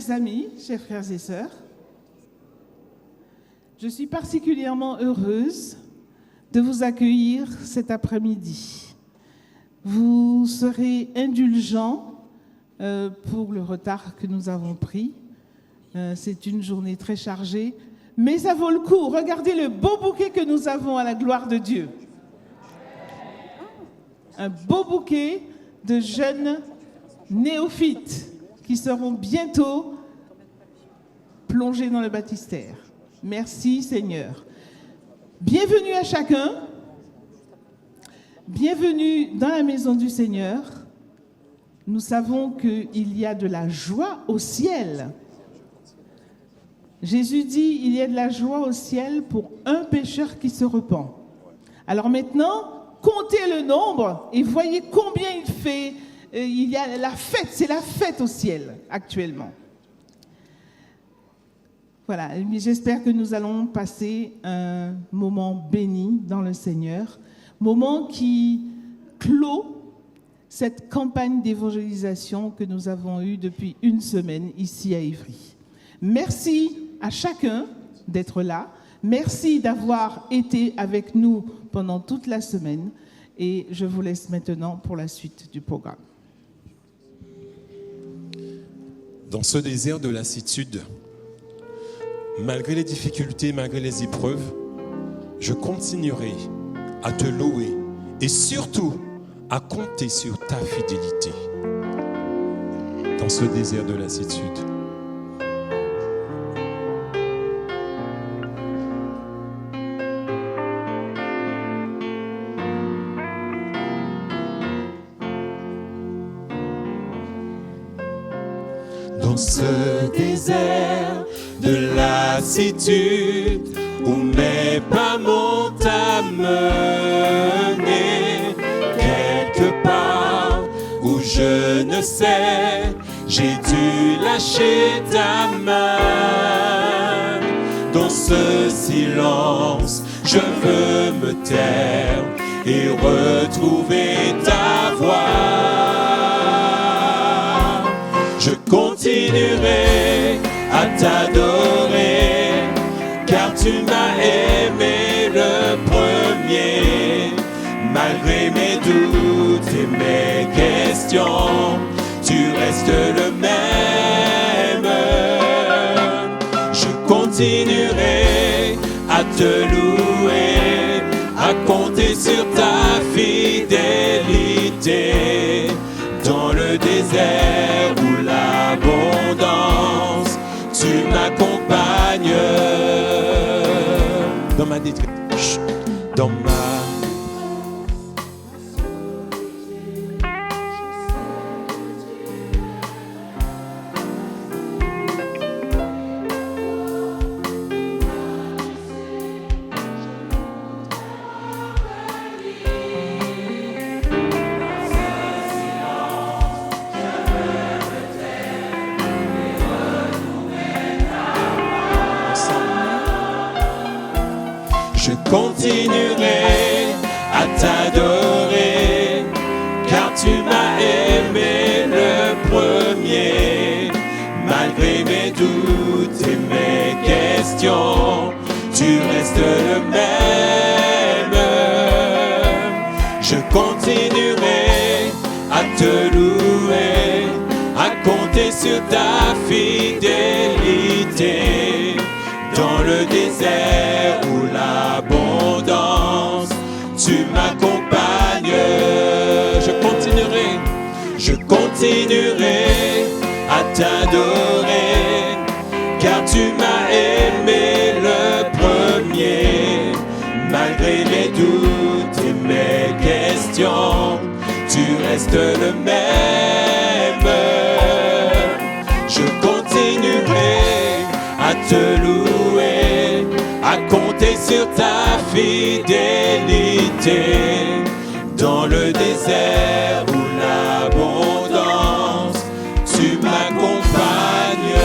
Chers amis, chers frères et sœurs, je suis particulièrement heureuse de vous accueillir cet après-midi. Vous serez indulgents pour le retard que nous avons pris. C'est une journée très chargée, mais ça vaut le coup. Regardez le beau bouquet que nous avons à la gloire de Dieu. Un beau bouquet de jeunes néophytes qui seront bientôt plongés dans le baptistère. Merci Seigneur. Bienvenue à chacun. Bienvenue dans la maison du Seigneur. Nous savons qu'il y a de la joie au ciel. Jésus dit, il y a de la joie au ciel pour un pécheur qui se repent. Alors maintenant, comptez le nombre et voyez combien il fait. Il y a la fête, c'est la fête au ciel actuellement. Voilà, j'espère que nous allons passer un moment béni dans le Seigneur, moment qui clôt cette campagne d'évangélisation que nous avons eue depuis une semaine ici à Ivry. Merci à chacun d'être là. Merci d'avoir été avec nous pendant toute la semaine. Et je vous laisse maintenant pour la suite du programme. Dans ce désert de lassitude, malgré les difficultés, malgré les épreuves, je continuerai à te louer et surtout à compter sur ta fidélité. Dans ce désert de lassitude. Dans ce désert de lassitude où mes pas m'ont amené, quelque part où je ne sais, j'ai dû lâcher ta main. Dans ce silence, je veux me taire et retrouver ta voix. Je continuerai à t'adorer, car tu m'as aimé le premier. Malgré mes doutes et mes questions, tu restes le même. Je continuerai à te louer, à compter sur ta fidélité. Dans le désert où l'abondance, tu m'accompagnes. Dans ma détresse, dans ma... Je continuerai à t'adorer, car tu m'as aimé le premier. Malgré mes doutes et mes questions, tu restes le même. Je continuerai à te louer, à compter sur ta fidélité. Dans le désert où l'abondance, tu m'accompagnes. Je continuerai à t'adorer, car tu m'as aimé le premier. Malgré mes doutes et mes questions, tu restes le même. Je continuerai à te louer, à compter sur ta fidélité. Dans le désert où l'abondance, tu m'accompagnes.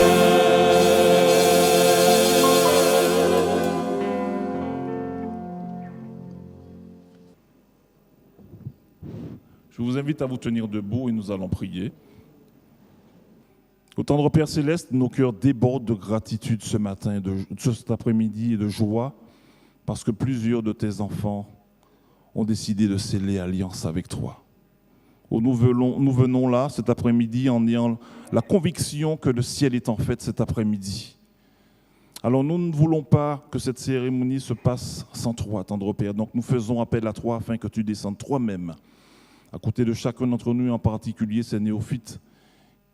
Je vous invite à vous tenir debout et nous allons prier. Au tendre Père Céleste, nos cœurs débordent de gratitude ce matin, cet après-midi et de joie, parce que plusieurs de tes enfants ont décidé de sceller alliance avec toi. Nous venons là cet après-midi en ayant la conviction que le ciel est en fête cet après-midi. Alors nous ne voulons pas que cette cérémonie se passe sans toi, tendre Père. Donc nous faisons appel à toi afin que tu descendes toi-même à côté de chacun d'entre nous, en particulier ces néophytes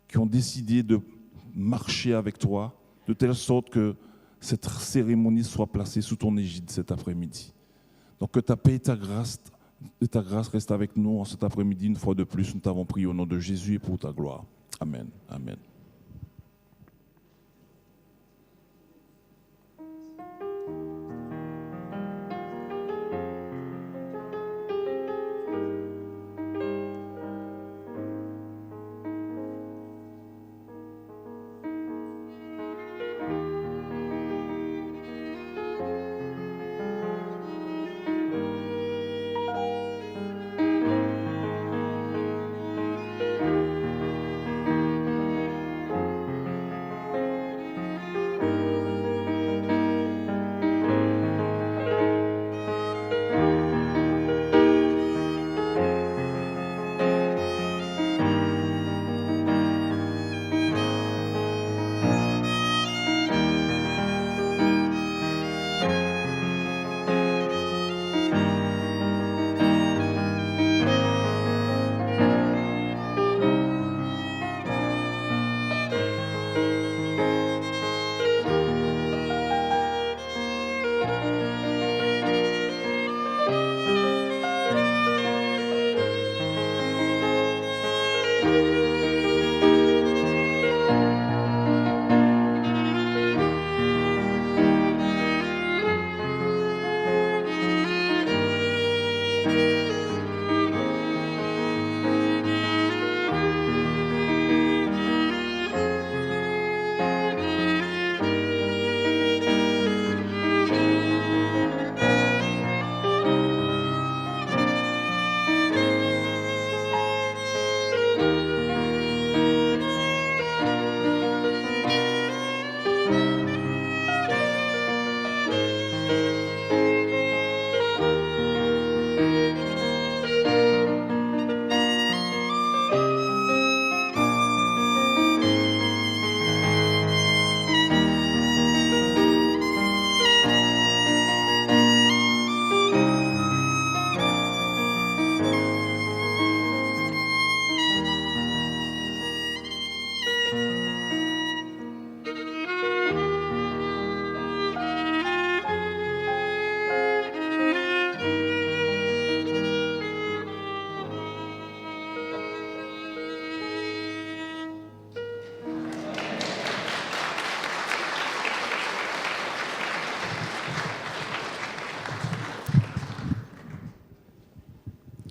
qui ont décidé de marcher avec toi, de telle sorte que cette cérémonie soit placée sous ton égide cet après-midi. Donc que ta paix et ta grâce restent avec nous en cet après-midi une fois de plus. Nous t'avons prié au nom de Jésus et pour ta gloire. Amen. Amen.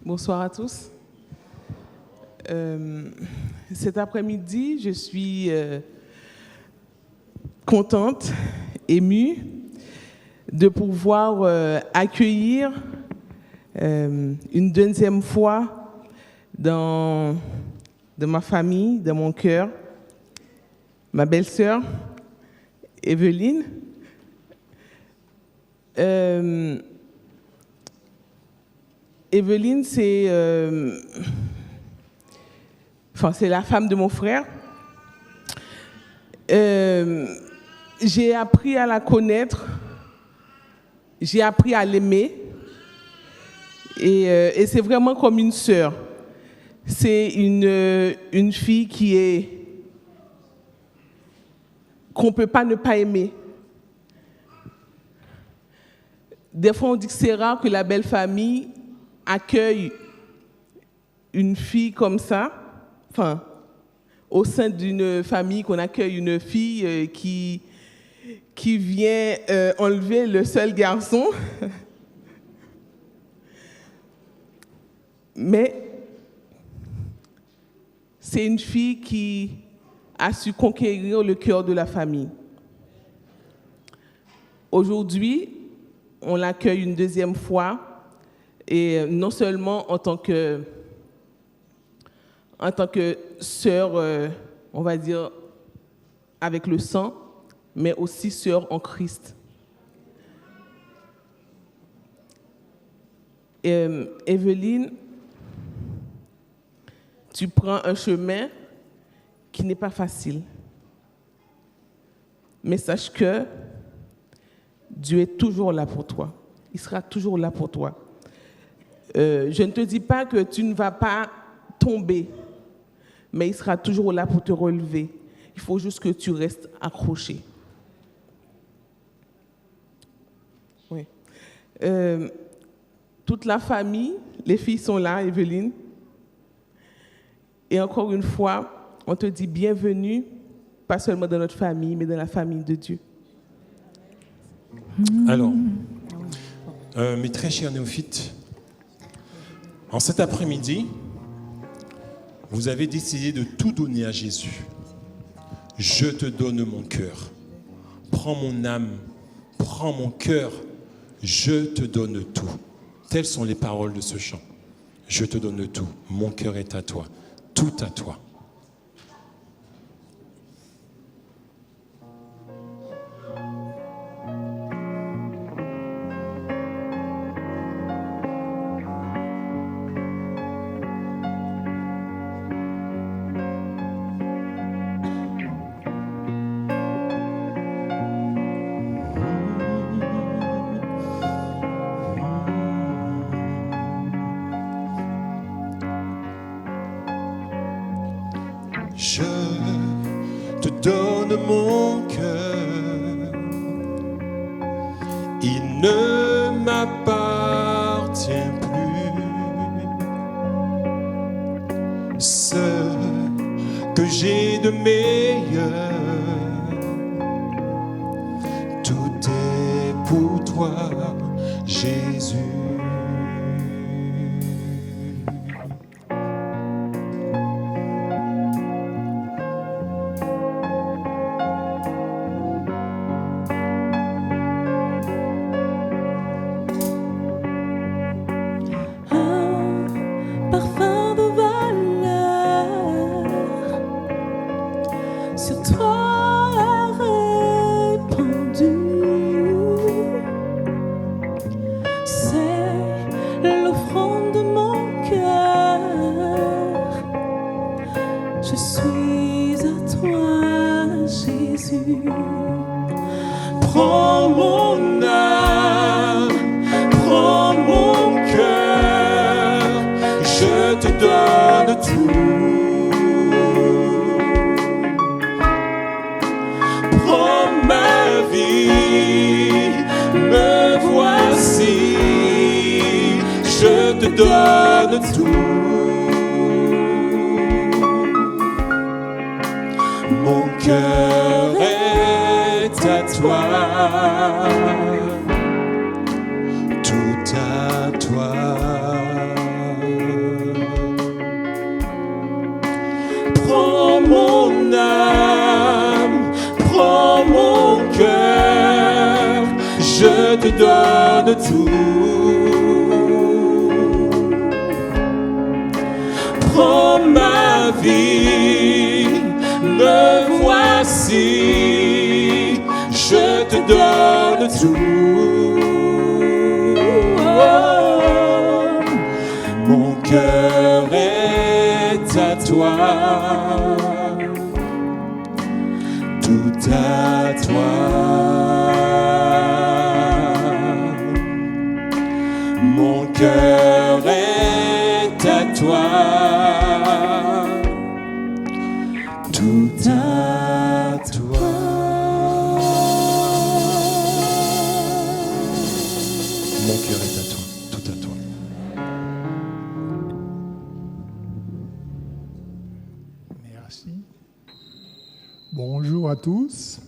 Bonsoir à tous. Cet après-midi, je suis contente, émue de pouvoir accueillir une deuxième fois dans ma famille, dans mon cœur, ma belle-sœur, Evelyne. Evelyne, c'est la femme de mon frère. J'ai appris à la connaître, j'ai appris à l'aimer, et c'est vraiment comme une sœur. C'est une fille qu'on ne peut pas ne pas aimer. Des fois, on dit que c'est rare que la belle famille accueille une fille comme ça, au sein d'une famille, qu'on accueille une fille qui vient enlever le seul garçon. Mais c'est une fille qui a su conquérir le cœur de la famille. Aujourd'hui, on l'accueille une deuxième fois, et non seulement en tant que sœur, on va dire, avec le sang, mais aussi sœurs en Christ. Evelyne, tu prends un chemin qui n'est pas facile. Mais sache que Dieu est toujours là pour toi. Il sera toujours là pour toi. Je ne te dis pas que tu ne vas pas tomber, mais il sera toujours là pour te relever. Il faut juste que tu restes accroché. Oui. Toute la famille, les filles sont là, Evelyne. Et encore une fois, on te dit bienvenue, pas seulement dans notre famille, mais dans la famille de Dieu. Alors, mes très chers néophytes, en cet après-midi, vous avez décidé de tout donner à Jésus. Je te donne mon cœur. Prends mon âme, prends mon cœur, je te donne tout. Telles sont les paroles de ce chant. Je te donne tout, mon cœur est à toi, tout à toi. Je te donne mon cœur, il ne m'appartient plus. Ce que j'ai de meilleur, tout est pour toi, Jésus. Prends mon âme, prends mon cœur, je te donne tout. Prends ma vie, me voici, je te donne tout. Mon cœur est à toi, tout à toi. Prends mon âme, prends mon cœur, je te donne tout. Prends ma vie, me voici, je te donne tout. Oh, mon cœur est à toi, tout à toi. Mon cœur est à toi, tout à toi. Mon cœur est à toi, tout à toi. Merci. Bonjour à tous.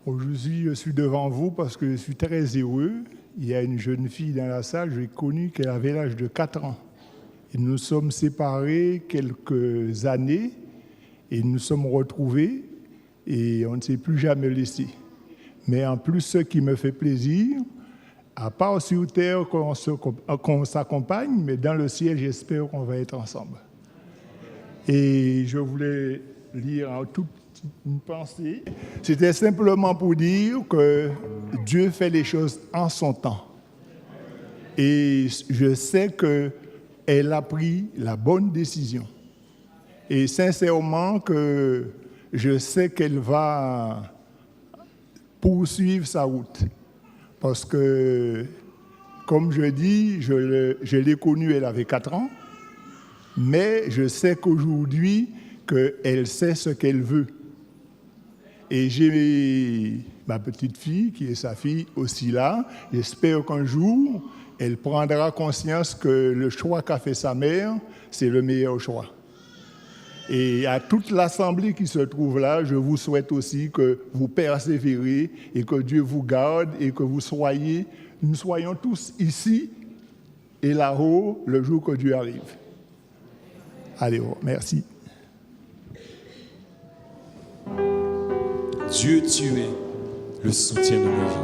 Aujourd'hui, je suis devant vous parce que je suis très heureux. Il y a une jeune fille dans la salle, je l'ai connue, qu'elle avait l'âge de 4 ans. Et nous sommes séparés quelques années et nous sommes retrouvés et on ne s'est plus jamais laissés. Mais en plus, ce qui me fait plaisir, à part sur terre qu'on s'accompagne, mais dans le ciel, j'espère qu'on va être ensemble. Et je voulais lire un tout une pensée. C'était simplement pour dire que Dieu fait les choses en son temps. Et je sais qu'elle a pris la bonne décision. Et sincèrement que je sais qu'elle va poursuivre sa route. Parce que, comme je dis, je l'ai connue, elle avait 4 ans. Mais je sais qu'aujourd'hui, qu'elle sait ce qu'elle veut. Et j'ai ma petite fille, qui est sa fille, aussi là. J'espère qu'un jour, elle prendra conscience que le choix qu'a fait sa mère, c'est le meilleur choix. Et à toute l'assemblée qui se trouve là, je vous souhaite aussi que vous persévérez et que Dieu vous garde et que nous soyons tous ici et là-haut le jour que Dieu arrive. Allez, merci. Dieu, tu es le soutien de ma vie.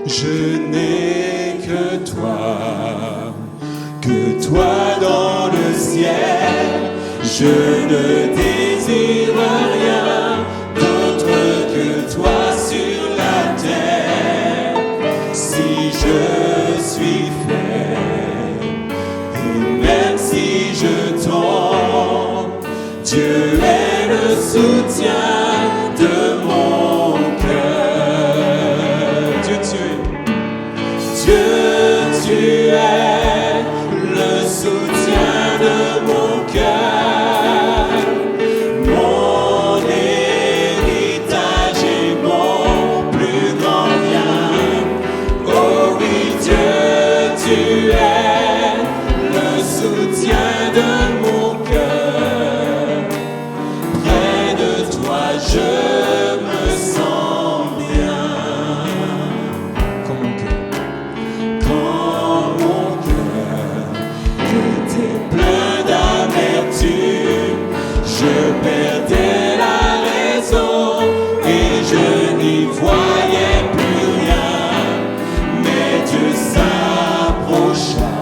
Je n'ai que toi dans le ciel. Je ne désire rien d'autre que toi sur la terre. Si je suis faible et même si je tombe, Dieu est le soutien de mon cœur. Dieu, tu es le soutien de mon cœur, mon héritage et mon plus grand bien. Oh oui, Dieu, tu es le soutien de mon cœur. Près de toi, je me sens bien. Comme mon cœur. Je perdais la raison et je n'y voyais plus rien. Mais Dieu s'approcha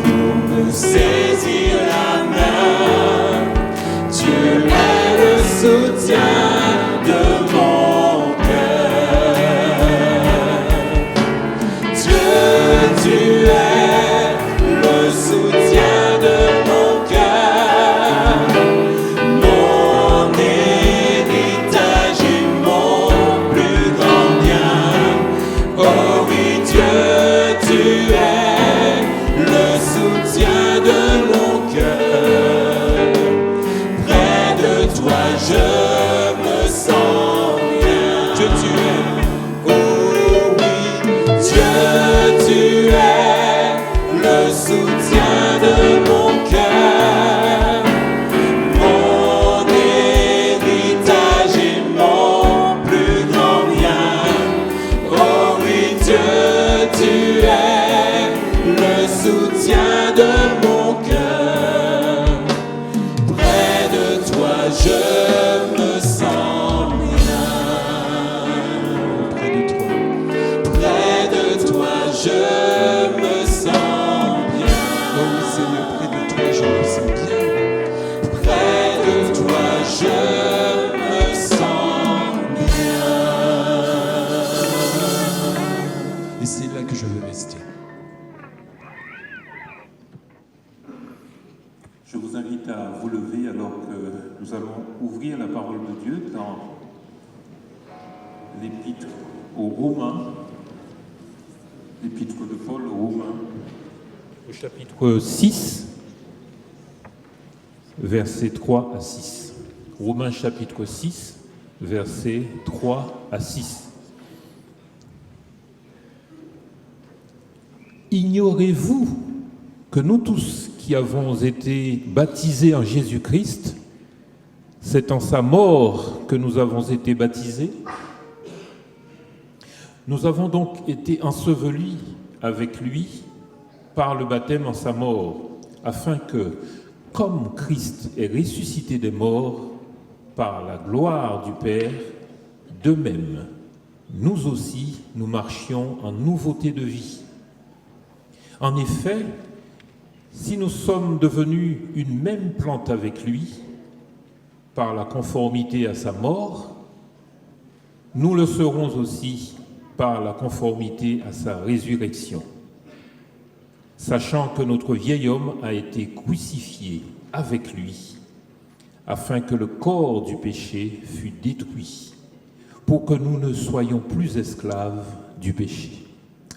pour me saisir la main. Dieu est le soutien de mon cœur. Dieu, tu es le soutien de mon cœur. Je vous invite à vous lever alors que nous allons ouvrir la parole de Dieu dans l'épître aux Romains, l'épître de Paul aux Romains, au chapitre 6, versets 3 à 6. Romains chapitre 6, versets 3 à 6. Ignorez-vous que nous tous qui avons été baptisés en Jésus-Christ, c'est en sa mort que nous avons été baptisés? Nous avons donc été ensevelis avec lui par le baptême en sa mort, afin que, comme Christ est ressuscité des morts par la gloire du Père, de même, nous aussi, nous marchions en nouveauté de vie. En effet, si nous sommes devenus une même plante avec lui, par la conformité à sa mort, nous le serons aussi par la conformité à sa résurrection, sachant que notre vieil homme a été crucifié avec lui, afin que le corps du péché fût détruit, pour que nous ne soyons plus esclaves du péché.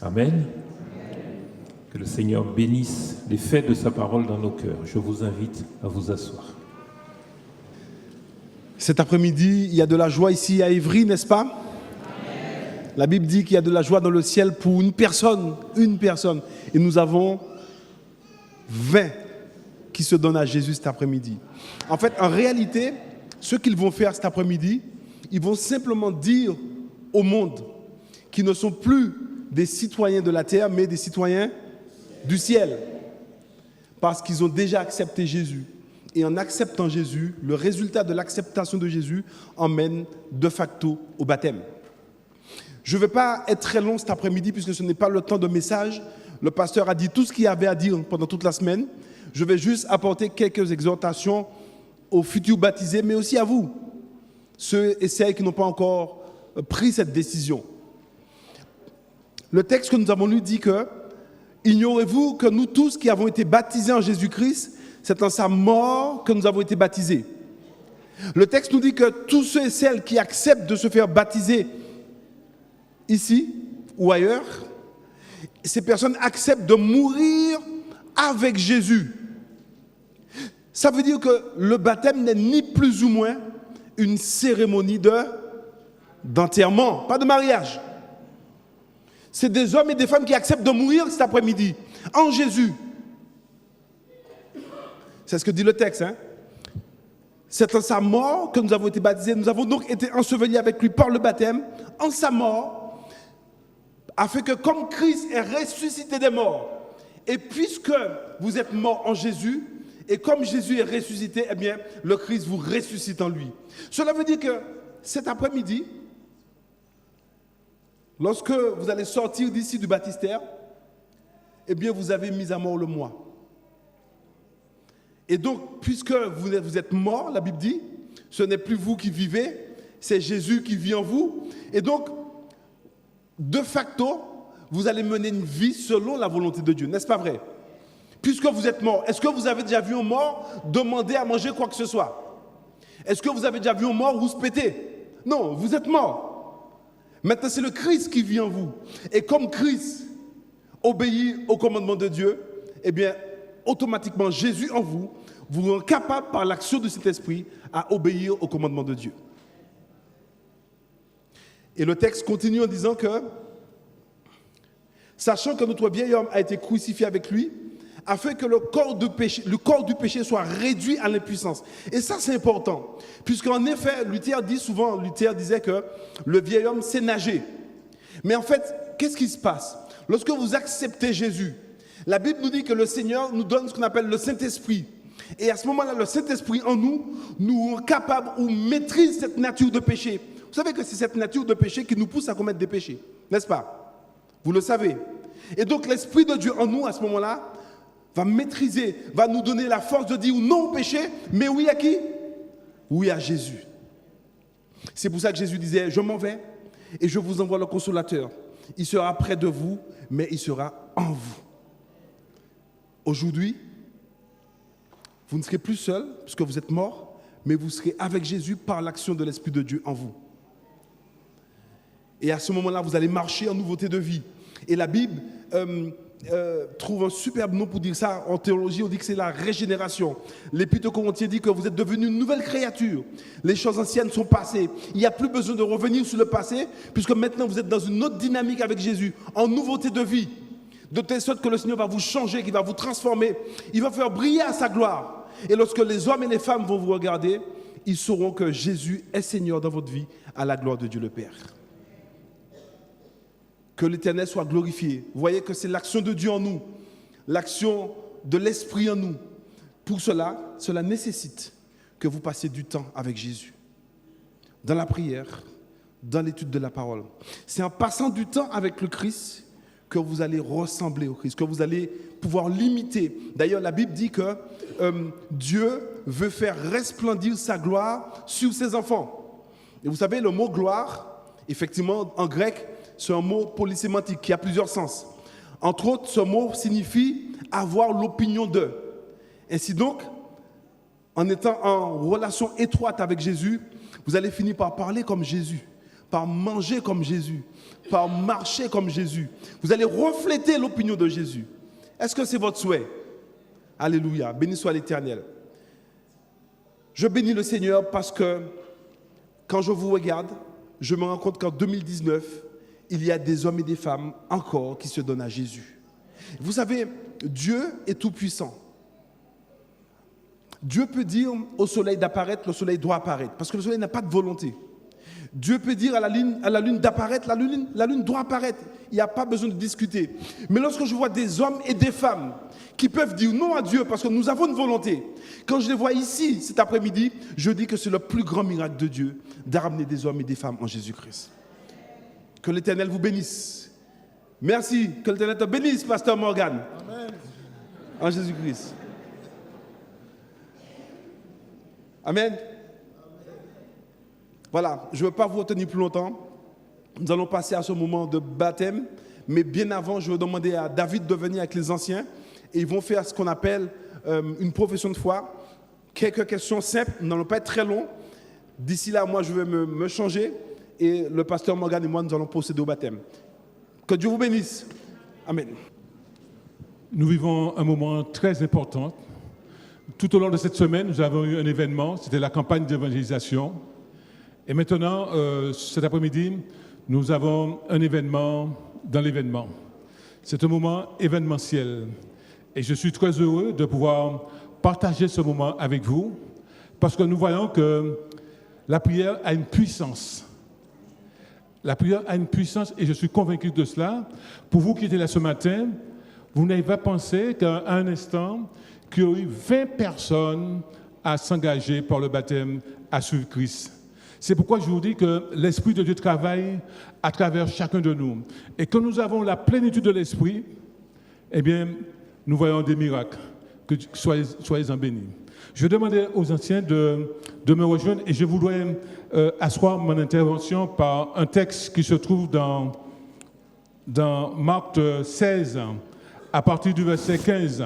Amen. Que le Seigneur bénisse les faits de sa parole dans nos cœurs. Je vous invite à vous asseoir. Cet après-midi, il y a de la joie ici à Évry, n'est-ce pas? Amen. La Bible dit qu'il y a de la joie dans le ciel pour une personne. Et nous avons 20 qui se donnent à Jésus cet après-midi. En fait, en réalité, ce qu'ils vont faire cet après-midi, ils vont simplement dire au monde qu'ils ne sont plus des citoyens de la terre, mais des citoyens du ciel. Parce qu'ils ont déjà accepté Jésus. Et en acceptant Jésus, le résultat de l'acceptation de Jésus emmène de facto au baptême. Je ne vais pas être très long cet après-midi puisque ce n'est pas le temps de message. Le pasteur a dit tout ce qu'il avait à dire pendant toute la semaine. Je vais juste apporter quelques exhortations aux futurs baptisés, mais aussi à vous, ceux et celles qui n'ont pas encore pris cette décision. Le texte que nous avons lu dit que « Ignorez-vous que nous tous qui avons été baptisés en Jésus-Christ, c'est en sa mort que nous avons été baptisés. » Le texte nous dit que tous ceux et celles qui acceptent de se faire baptiser ici ou ailleurs, ces personnes acceptent de mourir avec Jésus. Ça veut dire que le baptême n'est ni plus ou moins une cérémonie d'enterrement, pas de mariage. C'est des hommes et des femmes qui acceptent de mourir cet après-midi en Jésus. C'est ce que dit le texte. Hein? C'est en sa mort que nous avons été baptisés. Nous avons donc été ensevelis avec lui par le baptême, en sa mort, afin que comme Christ est ressuscité des morts, et puisque vous êtes morts en Jésus, et comme Jésus est ressuscité, eh bien, le Christ vous ressuscite en lui. Cela veut dire que cet après-midi, lorsque vous allez sortir d'ici du baptistère, eh bien, vous avez mis à mort le moi. Et donc, puisque vous êtes mort, la Bible dit, ce n'est plus vous qui vivez, c'est Jésus qui vit en vous. Et donc, de facto, vous allez mener une vie selon la volonté de Dieu, n'est-ce pas vrai? Puisque vous êtes mort, est-ce que vous avez déjà vu un mort demander à manger quoi que ce soit? Est-ce que vous avez déjà vu un mort rouspéter? Non, vous êtes mort. Maintenant, c'est le Christ qui vit en vous. Et comme Christ obéit au commandement de Dieu, eh bien, automatiquement, Jésus en vous, vous rend capable par l'action de cet esprit à obéir au commandement de Dieu. Et le texte continue en disant que, sachant que notre vieil homme a été crucifié avec lui, afin que le corps du péché soit réduit à l'impuissance. Et ça, c'est important. Puisqu'en effet, Luther disait que le vieil homme sait nager. Mais en fait, qu'est-ce qui se passe? Lorsque vous acceptez Jésus, la Bible nous dit que le Seigneur nous donne ce qu'on appelle le Saint-Esprit. Et à ce moment-là, le Saint-Esprit en nous rend capable ou maîtrise cette nature de péché. Vous savez que c'est cette nature de péché qui nous pousse à commettre des péchés, n'est-ce pas? Vous le savez. Et donc l'Esprit de Dieu en nous, à ce moment-là, va maîtriser, va nous donner la force de dire non au péché, mais oui à qui? Oui à Jésus. C'est pour ça que Jésus disait, je m'en vais et je vous envoie le consolateur. Il sera près de vous, mais il sera en vous. Aujourd'hui, vous ne serez plus seul, puisque vous êtes mort, mais vous serez avec Jésus par l'action de l'Esprit de Dieu en vous. Et à ce moment-là, vous allez marcher en nouveauté de vie. Et la Bible trouve un superbe nom pour dire ça. En théologie, on dit que c'est la régénération. L'Épître aux Corinthiens dit que vous êtes devenus une nouvelle créature. Les choses anciennes sont passées. Il n'y a plus besoin de revenir sur le passé, puisque maintenant vous êtes dans une autre dynamique avec Jésus, en nouveauté de vie. De telle sorte que le Seigneur va vous changer, qu'il va vous transformer. Il va faire briller à sa gloire. Et lorsque les hommes et les femmes vont vous regarder, ils sauront que Jésus est Seigneur dans votre vie, à la gloire de Dieu le Père. Que l'Éternel soit glorifié. Vous voyez que c'est l'action de Dieu en nous, l'action de l'Esprit en nous. Pour cela nécessite que vous passiez du temps avec Jésus, dans la prière, dans l'étude de la parole. C'est en passant du temps avec le Christ que vous allez ressembler au Christ, que vous allez pouvoir l'imiter. D'ailleurs, la Bible dit que Dieu veut faire resplendir sa gloire sur ses enfants. Et vous savez, le mot gloire, effectivement, en grec, c'est un mot polysémantique qui a plusieurs sens. Entre autres, ce mot signifie avoir l'opinion d'eux. Ainsi donc, en étant en relation étroite avec Jésus, vous allez finir par parler comme Jésus, par manger comme Jésus, par marcher comme Jésus. Vous allez refléter l'opinion de Jésus. Est-ce que c'est votre souhait? Alléluia, béni soit l'Éternel. Je bénis le Seigneur parce que quand je vous regarde, je me rends compte qu'en 2019, il y a des hommes et des femmes encore qui se donnent à Jésus. Vous savez, Dieu est tout-puissant. Dieu peut dire au soleil d'apparaître, le soleil doit apparaître, parce que le soleil n'a pas de volonté. Dieu peut dire à la lune d'apparaître, la lune doit apparaître. Il n'y a pas besoin de discuter. Mais lorsque je vois des hommes et des femmes qui peuvent dire non à Dieu parce que nous avons une volonté, quand je les vois ici cet après-midi, je dis que c'est le plus grand miracle de Dieu d'amener des hommes et des femmes en Jésus-Christ. Que l'Éternel vous bénisse. Merci. Que l'Éternel te bénisse, Pasteur Morgan. Amen. En Jésus-Christ. Amen. Voilà, je ne veux pas vous retenir plus longtemps. Nous allons passer à ce moment de baptême. Mais bien avant, je vais demander à David de venir avec les anciens. Et ils vont faire ce qu'on appelle une profession de foi. Quelques questions simples, nous n'allons pas être très longs. D'ici là, moi, je vais me changer. Et le pasteur Morgan et moi, nous allons procéder au baptême. Que Dieu vous bénisse. Amen. Nous vivons un moment très important. Tout au long de cette semaine, nous avons eu un événement, c'était la campagne d'évangélisation. Et maintenant, cet après-midi, nous avons un événement dans l'événement. C'est un moment événementiel. Et je suis très heureux de pouvoir partager ce moment avec vous, parce que nous voyons que la prière a une puissance. La prière a une puissance, et je suis convaincu de cela. Pour vous qui étiez là ce matin, vous n'avez pas pensé qu'à un instant, qu'il y a eu 20 personnes à s'engager par le baptême à suivre Christ. C'est pourquoi je vous dis que l'Esprit de Dieu travaille à travers chacun de nous. Et quand nous avons la plénitude de l'Esprit, eh bien, nous voyons des miracles. Que soyez-en bénis. Je vais demander aux anciens de me rejoindre et je voudrais asseoir mon intervention par un texte qui se trouve dans Marc 16, à partir du verset 15.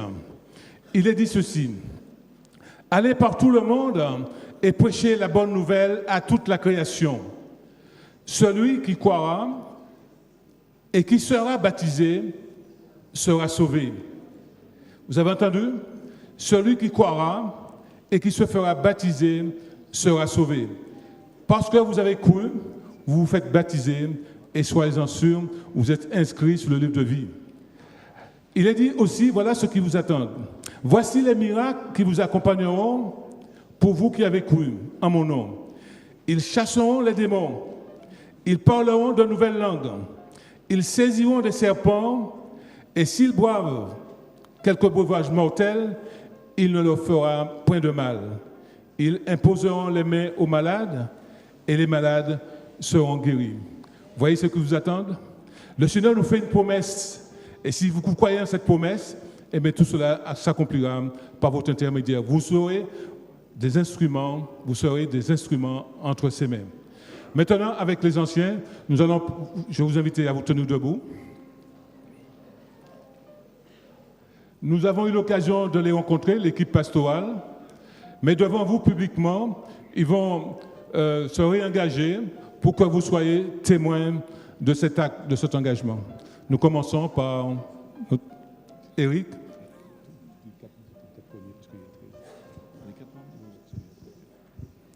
Il est dit ceci: « Allez par tout le monde et prêchez la bonne nouvelle à toute la création. Celui qui croira et qui sera baptisé sera sauvé. » Vous avez entendu? Celui qui croira et qui se fera baptiser sera sauvé. Parce que vous avez cru, vous vous faites baptiser et soyez-en sûrs, vous êtes inscrits sur le livre de vie. Il est dit aussi, voilà ce qui vous attend. Voici les miracles qui vous accompagneront pour vous qui avez cru en mon nom. Ils chasseront les démons, ils parleront de nouvelles langues, ils saisiront des serpents, et s'ils boivent quelques breuvages mortels, il ne leur fera point de mal. Ils imposeront les mains aux malades, et les malades seront guéris. Voyez ce qui vous attend? Le Seigneur nous fait une promesse, et si vous croyez en cette promesse, eh bien, tout cela s'accomplira par votre intermédiaire. Vous serez des instruments entre ses mains. Maintenant, avec les anciens, je vais vous inviter à vous tenir debout. Nous avons eu l'occasion de les rencontrer, l'équipe pastorale, mais devant vous publiquement, ils vont se réengager pour que vous soyez témoins de cet acte, de cet engagement. Nous commençons par Eric.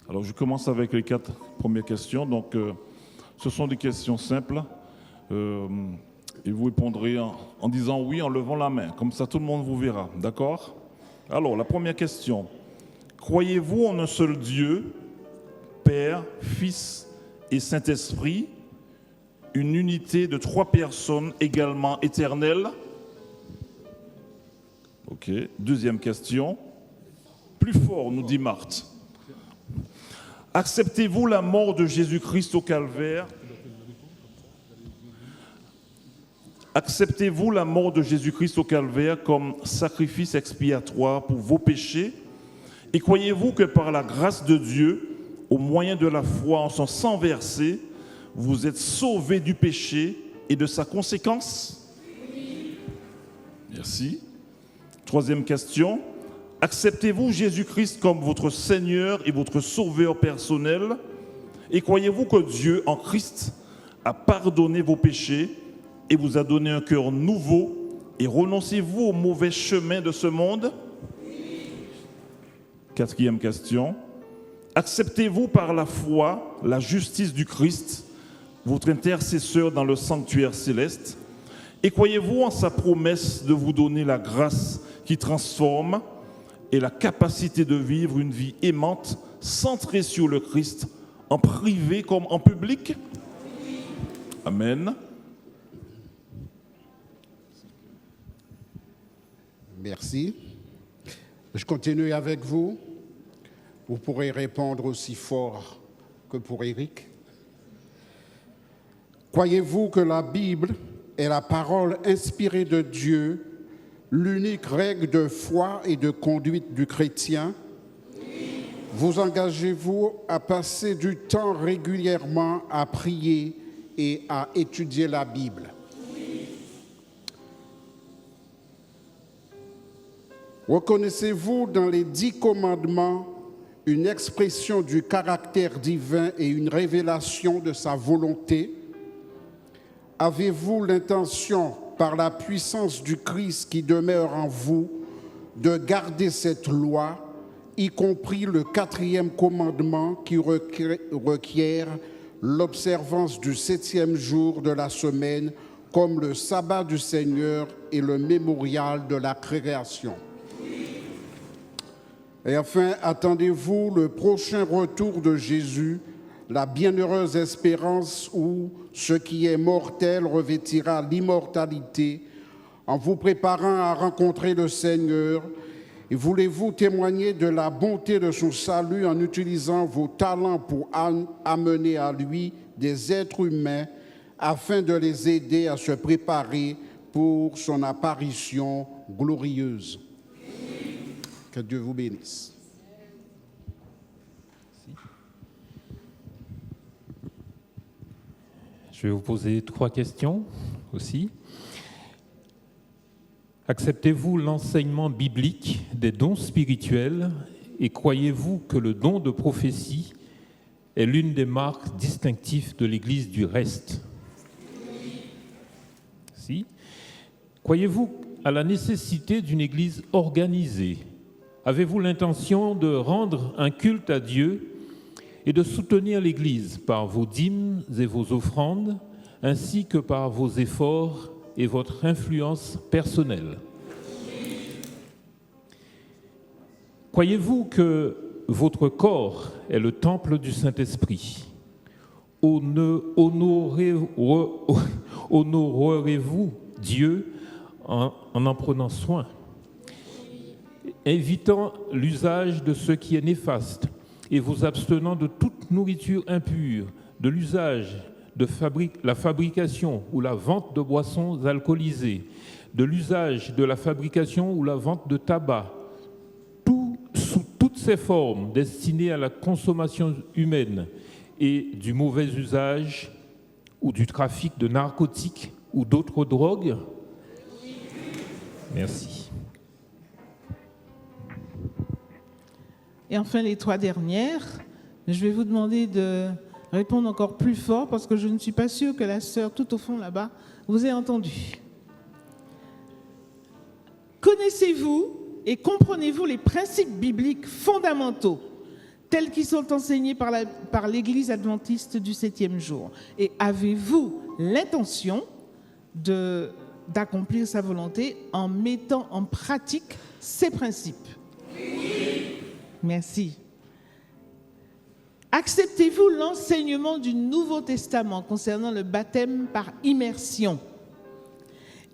Alors, je commence avec les 4 premières questions. Donc, ce sont des questions simples. Et vous répondrez en disant oui, en levant la main. Comme ça, tout le monde vous verra. D'accord? Alors, la première question. Croyez-vous en un seul Dieu, Père, Fils et Saint-Esprit, une unité de 3 personnes également éternelles? Ok. Deuxième question. Plus fort, nous dit Marthe. Acceptez-vous la mort de Jésus-Christ au calvaire? Acceptez-vous la mort de Jésus-Christ au calvaire comme sacrifice expiatoire pour vos péchés? Et croyez-vous que par la grâce de Dieu, au moyen de la foi en son sang versé, vous êtes sauvés du péché et de sa conséquence? Oui. Merci. Troisième question. Acceptez-vous Jésus-Christ comme votre Seigneur et votre Sauveur personnel? Et croyez-vous que Dieu, en Christ, a pardonné vos péchés et vous a donné un cœur nouveau? Et renoncez-vous au mauvais chemin de ce monde? Oui. Quatrième question. Acceptez-vous par la foi la justice du Christ, votre intercesseur dans le sanctuaire céleste? Et croyez-vous en sa promesse de vous donner la grâce qui transforme et la capacité de vivre une vie aimante, centrée sur le Christ, en privé comme en public? Amen. Merci. Je continue avec vous. Vous pourrez répondre aussi fort que pour Éric. Croyez-vous que la Bible est la parole inspirée de Dieu, l'unique règle de foi et de conduite du chrétien? Oui. Vous engagez-vous à passer du temps régulièrement à prier et à étudier la Bible? Oui. Reconnaissez-vous dans les 10 commandements une expression du caractère divin et une révélation de sa volonté? Avez-vous l'intention, par la puissance du Christ qui demeure en vous, de garder cette loi, y compris le 4e commandement qui requiert l'observance du 7e jour de la semaine comme le sabbat du Seigneur et le mémorial de la création? Et enfin, attendez-vous le prochain retour de Jésus, la bienheureuse espérance où ce qui est mortel revêtira l'immortalité, en vous préparant à rencontrer le Seigneur? Et voulez-vous témoigner de la bonté de son salut en utilisant vos talents pour amener à lui des êtres humains afin de les aider à se préparer pour son apparition glorieuse? Que Dieu vous bénisse. Je vais vous poser 3 questions aussi. Acceptez-vous l'enseignement biblique des dons spirituels et croyez-vous que le don de prophétie est l'une des marques distinctives de l'Église du reste? Si. Croyez-vous à la nécessité d'une Église organisée? Avez-vous l'intention de rendre un culte à Dieu et de soutenir l'Église par vos dîmes et vos offrandes, ainsi que par vos efforts et votre influence personnelle? Croyez-vous que votre corps est le temple du Saint-Esprit? Honorerez-vous Dieu en prenant soin, évitant l'usage de ce qui est néfaste et vous abstenant de toute nourriture impure, de l'usage de la fabrication ou la vente de boissons alcoolisées, de l'usage de la fabrication ou la vente de tabac, sous toutes ses formes destinées à la consommation humaine, et du mauvais usage ou du trafic de narcotiques ou d'autres drogues? Merci. Et enfin, les 3 dernières, je vais vous demander de répondre encore plus fort parce que je ne suis pas sûre que la sœur tout au fond là-bas vous ait entendu. Connaissez-vous et comprenez-vous les principes bibliques fondamentaux tels qu'ils sont enseignés par l'Église adventiste du 7e jour? Et avez-vous l'intention d'accomplir sa volonté en mettant en pratique ces principes? Oui. Merci. Acceptez-vous l'enseignement du Nouveau Testament concernant le baptême par immersion?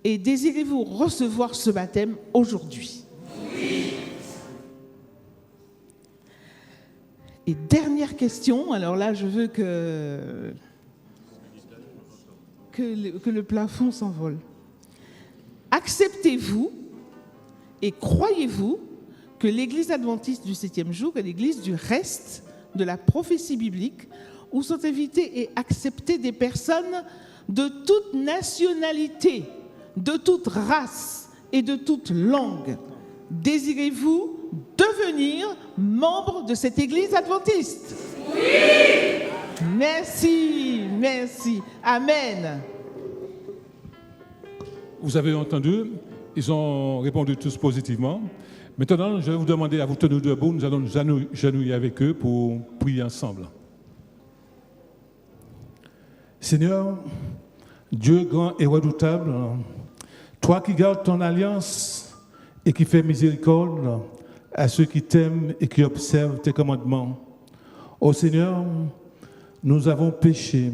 Et désirez-vous recevoir ce baptême aujourd'hui? Oui. Et dernière question, alors là, je veux que le plafond s'envole. Acceptez-vous et croyez-vous que l'Église adventiste du 7e jour est l'Église du reste de la prophétie biblique, où sont invitées et acceptées des personnes de toute nationalité, de toute race et de toute langue? Désirez-vous devenir membre de cette Église adventiste? Oui! Merci, merci. Amen. Vous avez entendu, ils ont répondu tous positivement. Maintenant, je vais vous demander à vous tenir debout. Nous allons nous agenouiller avec eux pour prier ensemble. Seigneur, Dieu grand et redoutable, toi qui gardes ton alliance et qui fais miséricorde à ceux qui t'aiment et qui observent tes commandements. Ô Seigneur, nous avons péché,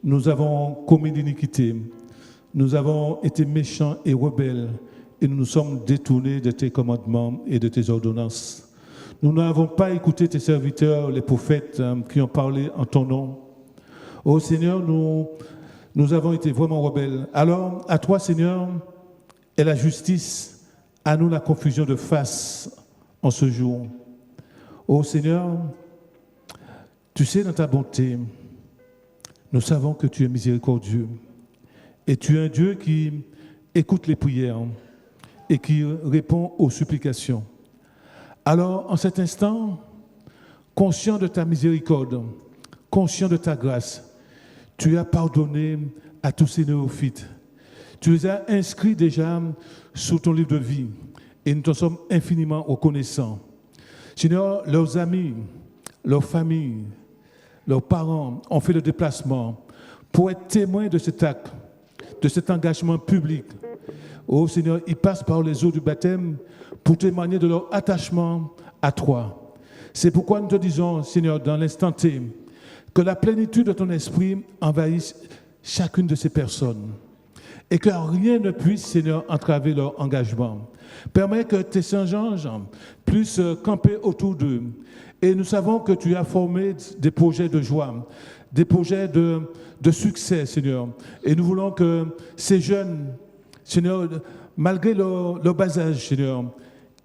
nous avons commis l'iniquité, nous avons été méchants et rebelles, et nous nous sommes détournés de tes commandements et de tes ordonnances. Nous n'avons pas écouté tes serviteurs, les prophètes, qui ont parlé en ton nom. Ô Seigneur, nous avons été vraiment rebelles. Alors, à toi, Seigneur, est la justice, à nous la confusion de face en ce jour. Ô Seigneur, tu sais, dans ta bonté, nous savons que tu es miséricordieux. Et tu es un Dieu qui écoute les prières et qui répond aux supplications. Alors, en cet instant, conscient de ta miséricorde, conscient de ta grâce, tu as pardonné à tous ces néophytes. Tu les as inscrits déjà sous ton livre de vie et nous t'en sommes infiniment reconnaissants. Seigneur, leurs amis, leurs familles, leurs parents ont fait le déplacement pour être témoins de cet acte, de cet engagement public. Oh Seigneur, ils passent par les eaux du baptême pour témoigner de leur attachement à toi. C'est pourquoi nous te disons, Seigneur, dans l'instant T, que la plénitude de ton esprit envahisse chacune de ces personnes et que rien ne puisse, Seigneur, entraver leur engagement. Permets que tes saints anges puissent camper autour d'eux. Et nous savons que tu as formé des projets de joie, des projets de succès, Seigneur. Et nous voulons que ces jeunes, Seigneur, malgré leur bas âge, Seigneur,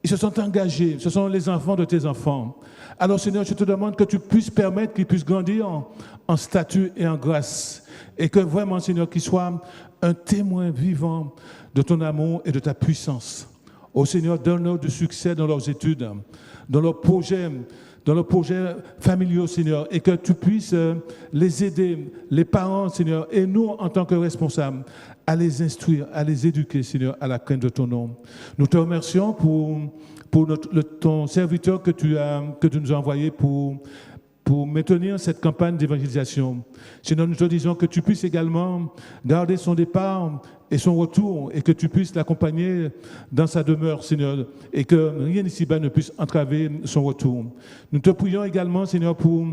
ils se sont engagés, ce sont les enfants de tes enfants. Alors, Seigneur, je te demande que tu puisses permettre qu'ils puissent grandir en statut et en grâce. Et que vraiment, Seigneur, qu'ils soient un témoin vivant de ton amour et de ta puissance. Oh Seigneur, donne-leur du succès dans leurs études, dans leurs projets familiaux, Seigneur, et que tu puisses les aider, les parents, Seigneur, et nous, en tant que responsables, à les instruire, à les éduquer, Seigneur, à la crainte de ton nom. Nous te remercions pour ton serviteur que tu nous as envoyé pour maintenir cette campagne d'évangélisation. Seigneur, nous te disons que tu puisses également garder son départ et son retour, et que tu puisses l'accompagner dans sa demeure, Seigneur, et que rien ici-bas ne puisse entraver son retour. Nous te prions également, Seigneur, pour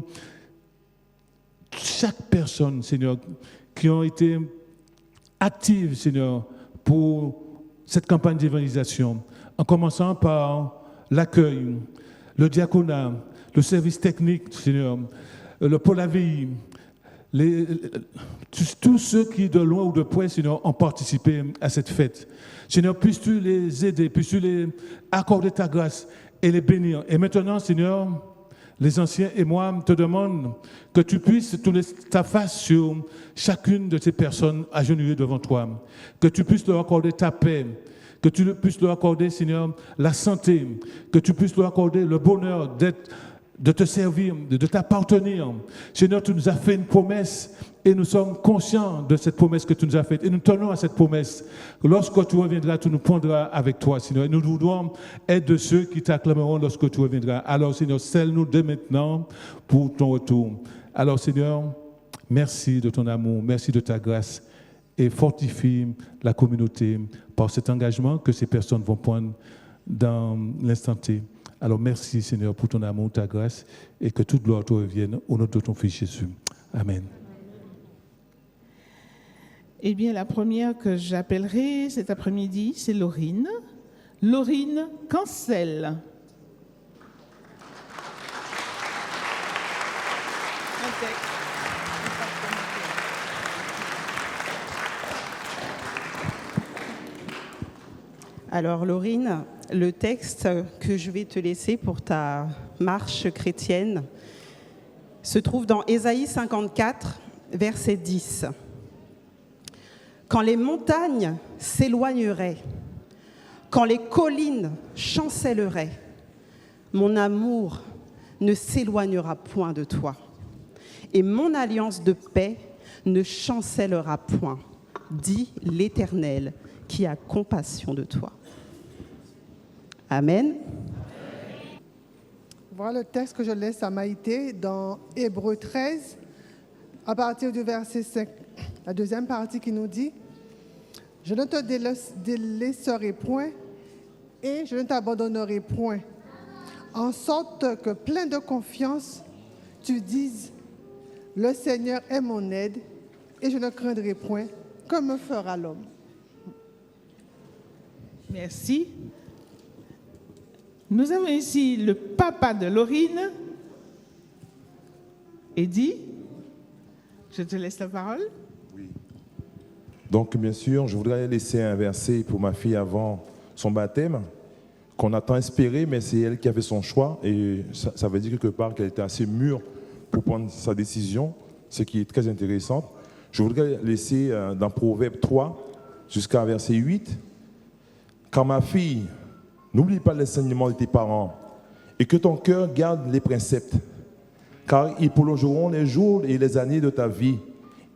chaque personne, Seigneur, qui ont été actives, Seigneur, pour cette campagne d'évangélisation, en commençant par l'accueil, le diaconat, le service technique, Seigneur, le pôle AVI, tous ceux qui, de loin ou de près, Seigneur, ont participé à cette fête. Seigneur, puisses-tu les aider, puisses-tu les accorder ta grâce et les bénir. Et maintenant, Seigneur, les anciens et moi te demandent que tu puisses tourner ta face sur chacune de ces personnes agenouillées devant toi, que tu puisses leur accorder ta paix, que tu puisses leur accorder, Seigneur, la santé, que tu puisses leur accorder le bonheur de te servir, de t'appartenir. Seigneur, tu nous as fait une promesse et nous sommes conscients de cette promesse que tu nous as faite. Et nous tenons à cette promesse. Lorsque tu reviendras, tu nous prendras avec toi, Seigneur. Et nous voudrons être de ceux qui t'acclameront lorsque tu reviendras. Alors, Seigneur, scelle-nous dès maintenant pour ton retour. Alors, Seigneur, merci de ton amour, merci de ta grâce et fortifie la communauté par cet engagement que ces personnes vont prendre dans l'instant T. Alors merci Seigneur pour ton amour, ta grâce et que toute gloire te revienne au nom de ton Fils Jésus. Amen. Eh bien, la première que j'appellerai cet après-midi, c'est Laurine. Laurine Cancel. Alors, Laurine, le texte que je vais te laisser pour ta marche chrétienne se trouve dans Ésaïe 54, verset 10. Quand les montagnes s'éloigneraient, quand les collines chancelleraient, mon amour ne s'éloignera point de toi, et mon alliance de paix ne chancellera point, dit l'Éternel, qui a compassion de toi. Amen. Voilà le texte que je laisse à Maïté dans Hébreux 13, à partir du verset 5, la deuxième partie qui nous dit « Je ne te délaisserai point et je ne t'abandonnerai point, en sorte que plein de confiance, tu dises « Le Seigneur est mon aide et je ne craindrai point, que me fera l'homme. » Merci. Nous avons ici le papa de Laurine. Eddie, je te laisse la parole. Oui. Donc, bien sûr, je voudrais laisser un verset pour ma fille avant son baptême, qu'on a tant espéré, mais c'est elle qui a fait son choix. Et ça veut dire quelque part qu'elle était assez mûre pour prendre sa décision, ce qui est très intéressant. Je voudrais laisser dans Proverbe 3 jusqu'à verset 8. Quand ma fille, n'oublie pas l'enseignement de tes parents et que ton cœur garde les préceptes, car ils prolongeront les jours et les années de ta vie.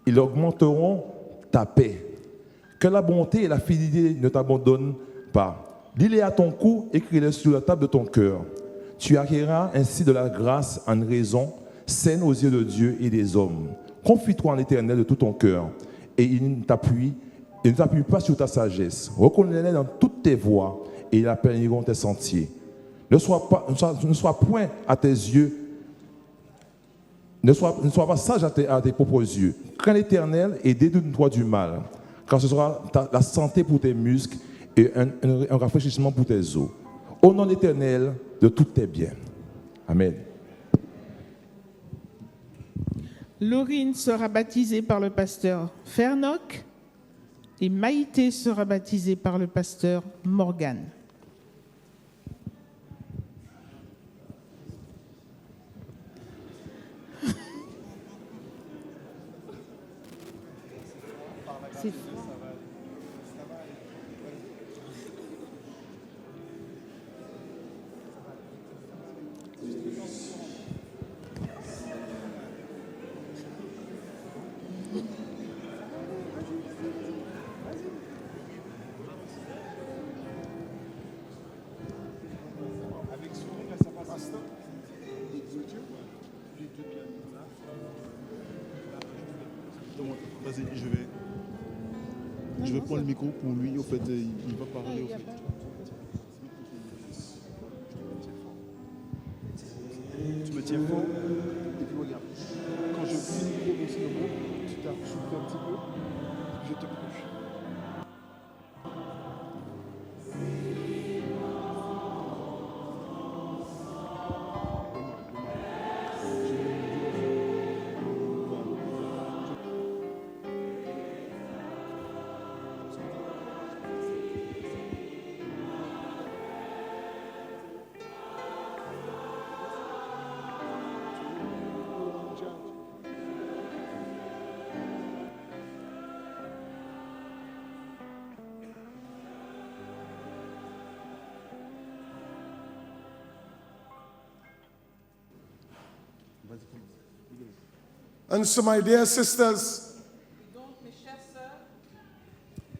Ils augmenteront ta paix. Que la bonté et la fidélité ne t'abandonnent pas. Lis-les à ton cou, écris-les sur la table de ton cœur. Tu acquériras ainsi de la grâce en raison, saine aux yeux de Dieu et des hommes. Confie-toi en l'Éternel de tout ton cœur et il ne t'appuie pas sur ta sagesse. Reconnais-les dans toutes tes voies et ils aplaniront tes sentiers. Ne sois point à tes yeux, ne sois pas sage à tes propres yeux. Crains l'Éternel et détourne-toi du mal, car ce sera la santé pour tes muscles et un rafraîchissement pour tes os. Au nom de l'Éternel, de tous tes biens. Amen. Laurine sera baptisée par le pasteur Fernoc et Maïté sera baptisée par le pasteur Morgan. Vas-y, je vais prendre le micro pour lui, au fait, il va parler. Au fait. Tu me tiens fort, et puis regarde. Quand je finis de prononcer le mot, tu t'assouffles un petit peu, je te couche. And so, my dear sisters,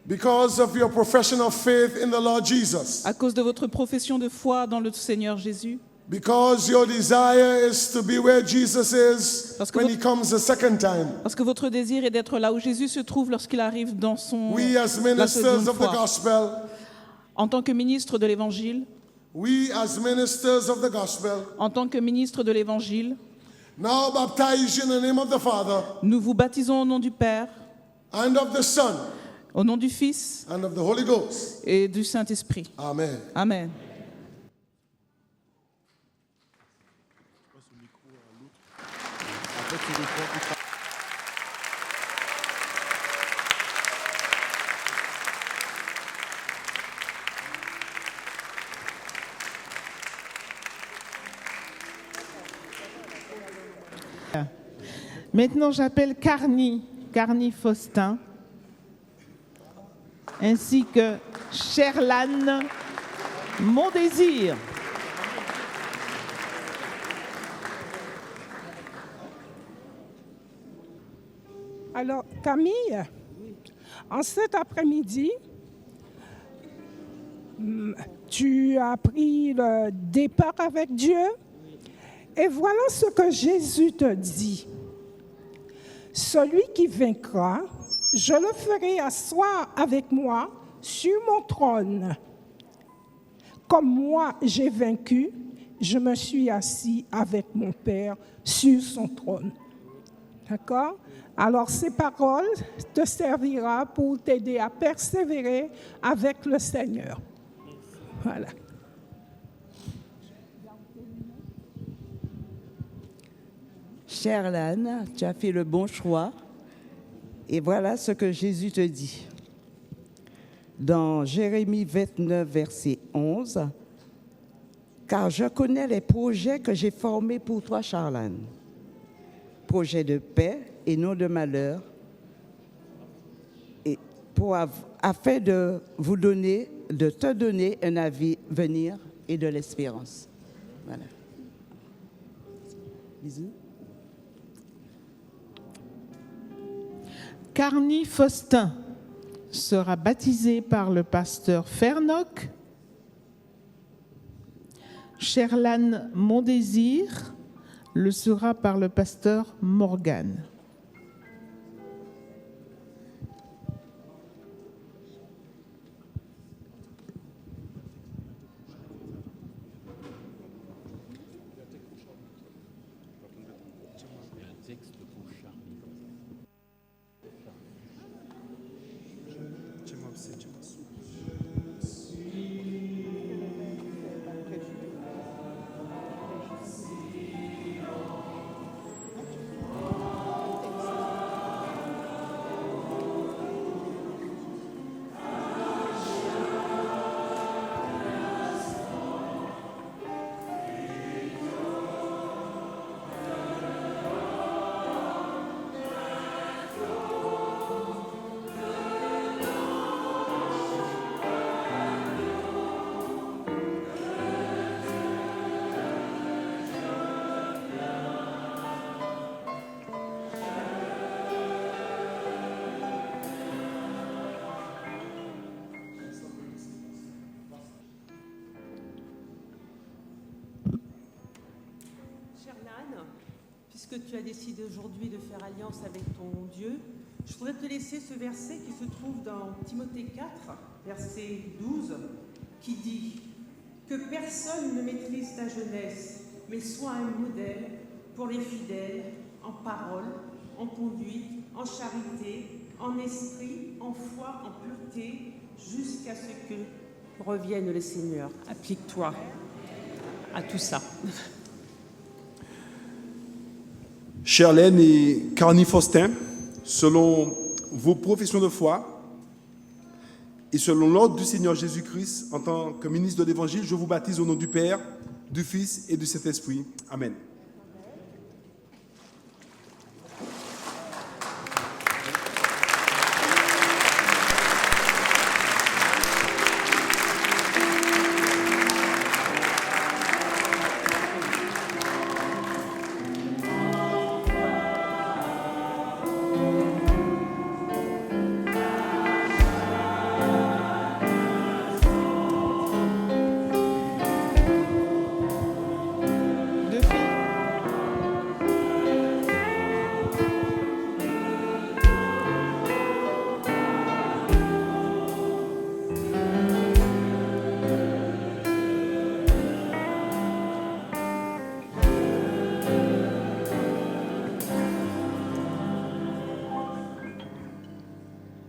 because of your profession of faith in the Lord Jesus, à cause de votre profession de foi dans le Seigneur Jésus, because your desire is to be where Jesus is when he comes the second time, parce que votre désir est d'être là où Jésus se trouve lorsqu'il arrive dans son we as la ministers seconde of the fois. gospel, En tant que ministre de l'Évangile, we as ministers of the gospel, en tant que ministre de l'Évangile, now baptize you in the name of the Father, nous vous baptisons au nom du Père, and of the Son, au nom du Fils and of the Holy Ghost. et du Saint-Esprit. Amen. Amen. Maintenant, j'appelle Carny Faustin, ainsi que Sherlane Mon Désir. Alors, Camille, en cet après-midi, tu as pris le départ avec Dieu et voilà ce que Jésus te dit. Celui qui vaincra, je le ferai asseoir avec moi sur mon trône. Comme moi j'ai vaincu, je me suis assis avec mon Père sur son trône. D'accord? Alors ces paroles te serviront pour t'aider à persévérer avec le Seigneur. Voilà. Sherlane, tu as fait le bon choix. Et voilà ce que Jésus te dit. Dans Jérémie 29, verset 11, « Car je connais les projets que j'ai formés pour toi, Sherlane, projets de paix et non de malheur, et afin de te donner un avenir et de l'espérance. » Voilà. Bisous. Carny Faustin sera baptisé par le pasteur Fernoc. Sherlane Mon Désir le sera par le pasteur Morgan. Puisque tu as décidé aujourd'hui de faire alliance avec ton Dieu, je voudrais te laisser ce verset qui se trouve dans Timothée 4, verset 12, qui dit « Que personne ne maîtrise ta jeunesse, mais sois un modèle pour les fidèles en parole, en conduite, en charité, en esprit, en foi, en pureté, jusqu'à ce que revienne le Seigneur. » Applique-toi à tout ça. Sherlane et Carny Faustin, selon vos professions de foi et selon l'ordre du Seigneur Jésus-Christ, en tant que ministre de l'Évangile, je vous baptise au nom du Père, du Fils et du Saint-Esprit. Amen.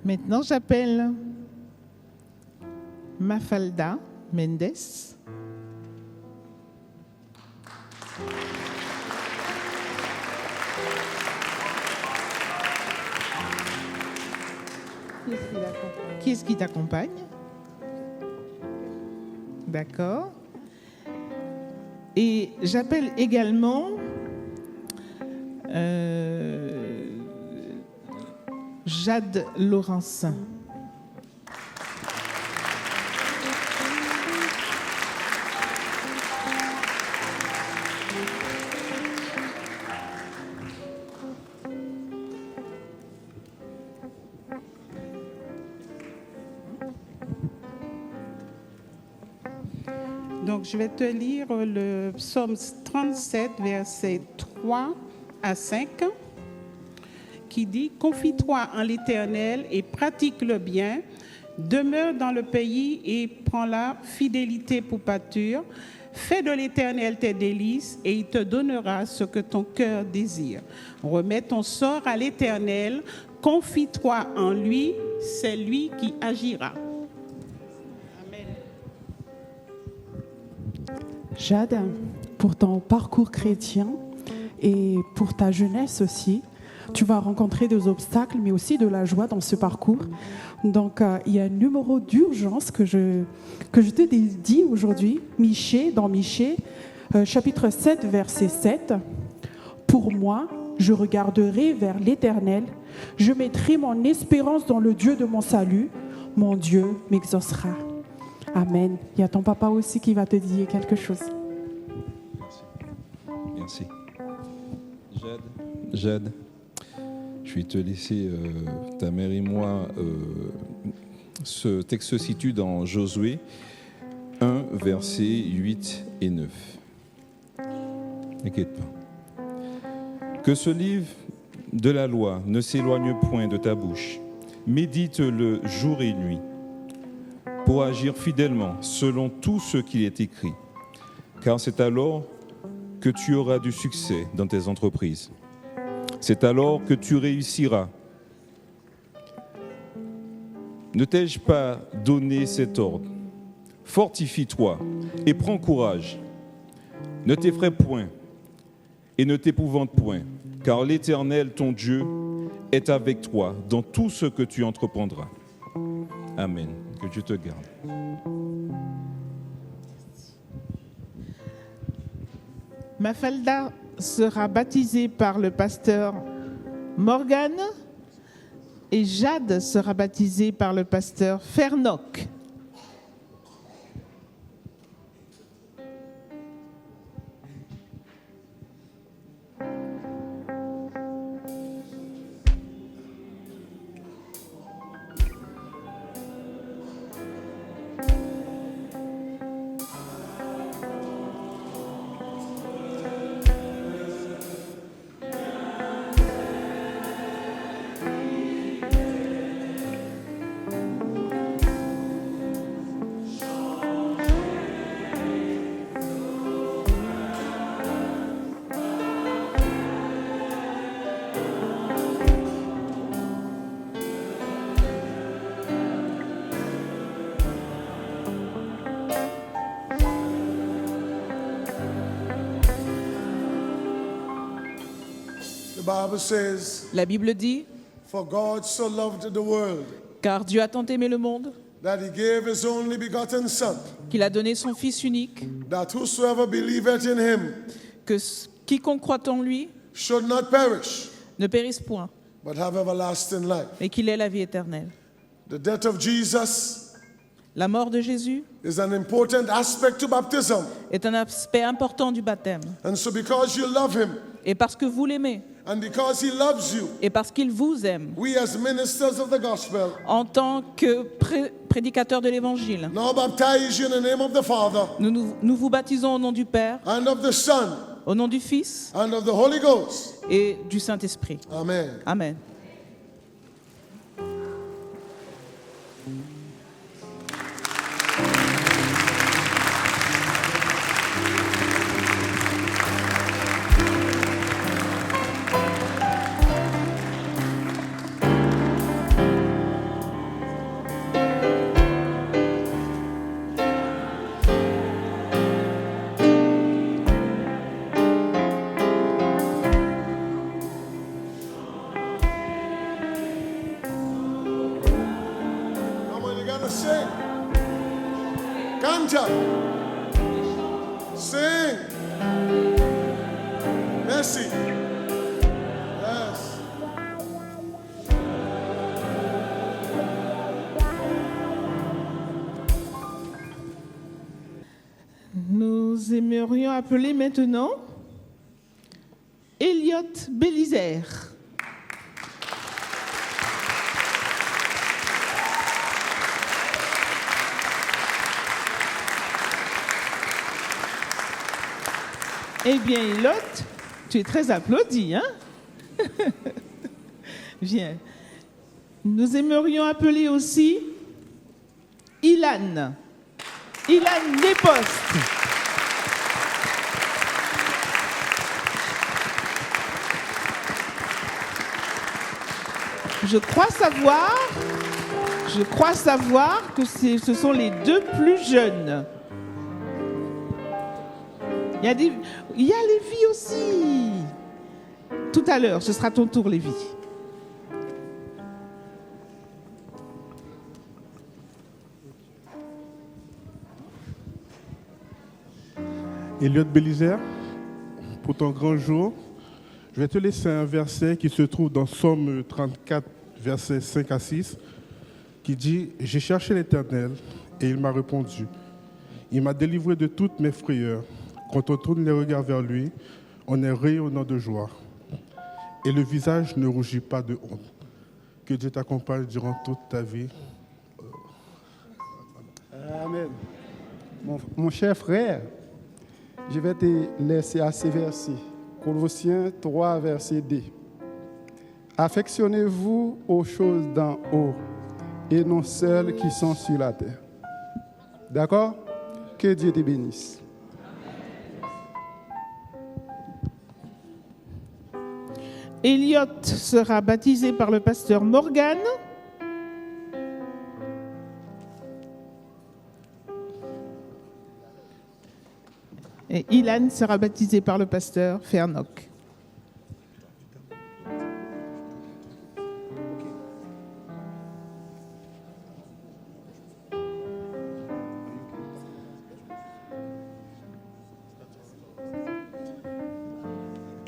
Maintenant, j'appelle Mafalda Mendes. Qui est-ce qui t'accompagne? D'accord. Et j'appelle également Jade Laurencin. Donc, je vais te lire le psaume 37, versets 3 à 5, qui dit « Confie-toi en l'Éternel et pratique le bien, demeure dans le pays et prends la fidélité pour pâture. Fais de l'Éternel tes délices et il te donnera ce que ton cœur désire. Remets ton sort à l'Éternel, confie-toi en lui, c'est lui qui agira. » Jade, pour ton parcours chrétien et pour ta jeunesse aussi, tu vas rencontrer des obstacles, mais aussi de la joie dans ce parcours. Donc, il y a un numéro d'urgence que je te dédie aujourd'hui, dans Michée, chapitre 7, verset 7. « Pour moi, je regarderai vers l'Éternel, je mettrai mon espérance dans le Dieu de mon salut, mon Dieu m'exaucera. » Amen. Il y a ton papa aussi qui va te dire quelque chose. Merci. Jade, je vais te laisser, ta mère et moi, ce texte se situe dans Josué 1, versets 8 et 9. N'inquiète pas. Que ce livre de la loi ne s'éloigne point de ta bouche. Médite-le jour et nuit, pour agir fidèlement selon tout ce qui est écrit. Car c'est alors que tu auras du succès dans tes entreprises. C'est alors que tu réussiras. Ne t'ai-je pas donné cet ordre? Fortifie-toi et prends courage. Ne t'effraie point et ne t'épouvante point, car l'Éternel, ton Dieu, est avec toi dans tout ce que tu entreprendras. Amen. Que Dieu te garde. Mafalda sera baptisée par le pasteur Morgan et Jade sera baptisée par le pasteur Fernoc. La Bible dit, For God so loved the world, car Dieu a tant aimé le monde, that he gave his only begotten Son, qu'il a donné son Fils unique, that whosoever believeth in him que quiconque croit en lui should not perish, ne périsse point, but have everlasting life. mais qu'il ait la vie éternelle. The death of Jesus La mort de Jésus is an important aspect to baptism. est un aspect important du baptême. And so because you love him, Et parce que vous l'aimez, and because he loves you, et parce qu'il vous aime, we as ministers of the gospel en tant que prédicateurs de l'Évangile, now baptize you in the name of the Father, nous vous baptisons au nom du Père, and of the Son, au nom du Fils and of the Holy Ghost. et du Saint-Esprit. Amen. Amen. job. Sing. Merci. Yes. Nous aimerions appeler maintenant Elliot Bélizaire. Eh bien, Elliot, tu es très applaudi, hein? Viens. Nous aimerions appeler aussi Ilan. Ilan Despostes. Je crois savoir que ce sont les deux plus jeunes. Il y a Lévi aussi. Tout à l'heure, ce sera ton tour, Lévi. Elliot Bélizaire, pour ton grand jour, je vais te laisser un verset qui se trouve dans Psaume 34, versets 5 à 6, qui dit « J'ai cherché l'Éternel et il m'a répondu. Il m'a délivré de toutes mes frayeurs. Quand on tourne les regards vers lui, on est rayonnant de joie. Et le visage ne rougit pas de honte. Que Dieu t'accompagne durant toute ta vie. » Amen. Mon cher frère, je vais te laisser à ces versets. Colossiens 3, verset 2. Affectionnez-vous aux choses d'en haut et non celles qui sont sur la terre. D'accord? Que Dieu te bénisse. Elliot sera baptisé par le pasteur Morgan. Et Ilan sera baptisé par le pasteur Fernoc.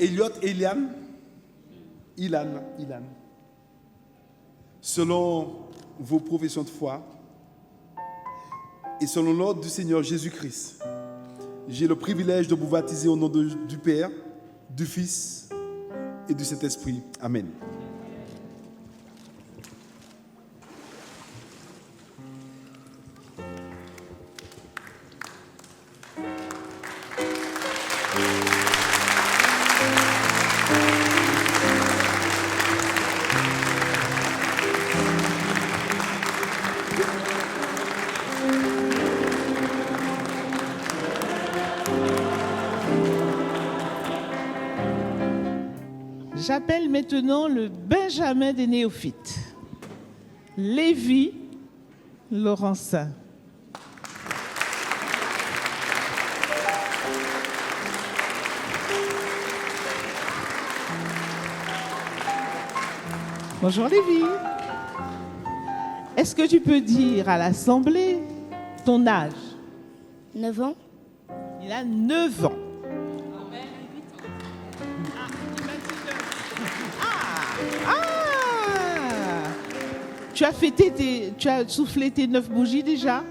Elliot et Ilan. Selon vos professions de foi et selon l'ordre du Seigneur Jésus-Christ, j'ai le privilège de vous baptiser au nom du Père, du Fils et du Saint-Esprit. Amen. J'appelle maintenant le Benjamin des néophytes, Lévi Laurencin. Bonjour Lévi. Est-ce que tu peux dire à l'Assemblée ton âge? 9 ans. Il a 9 ans. Tu as soufflé tes 9 bougies déjà?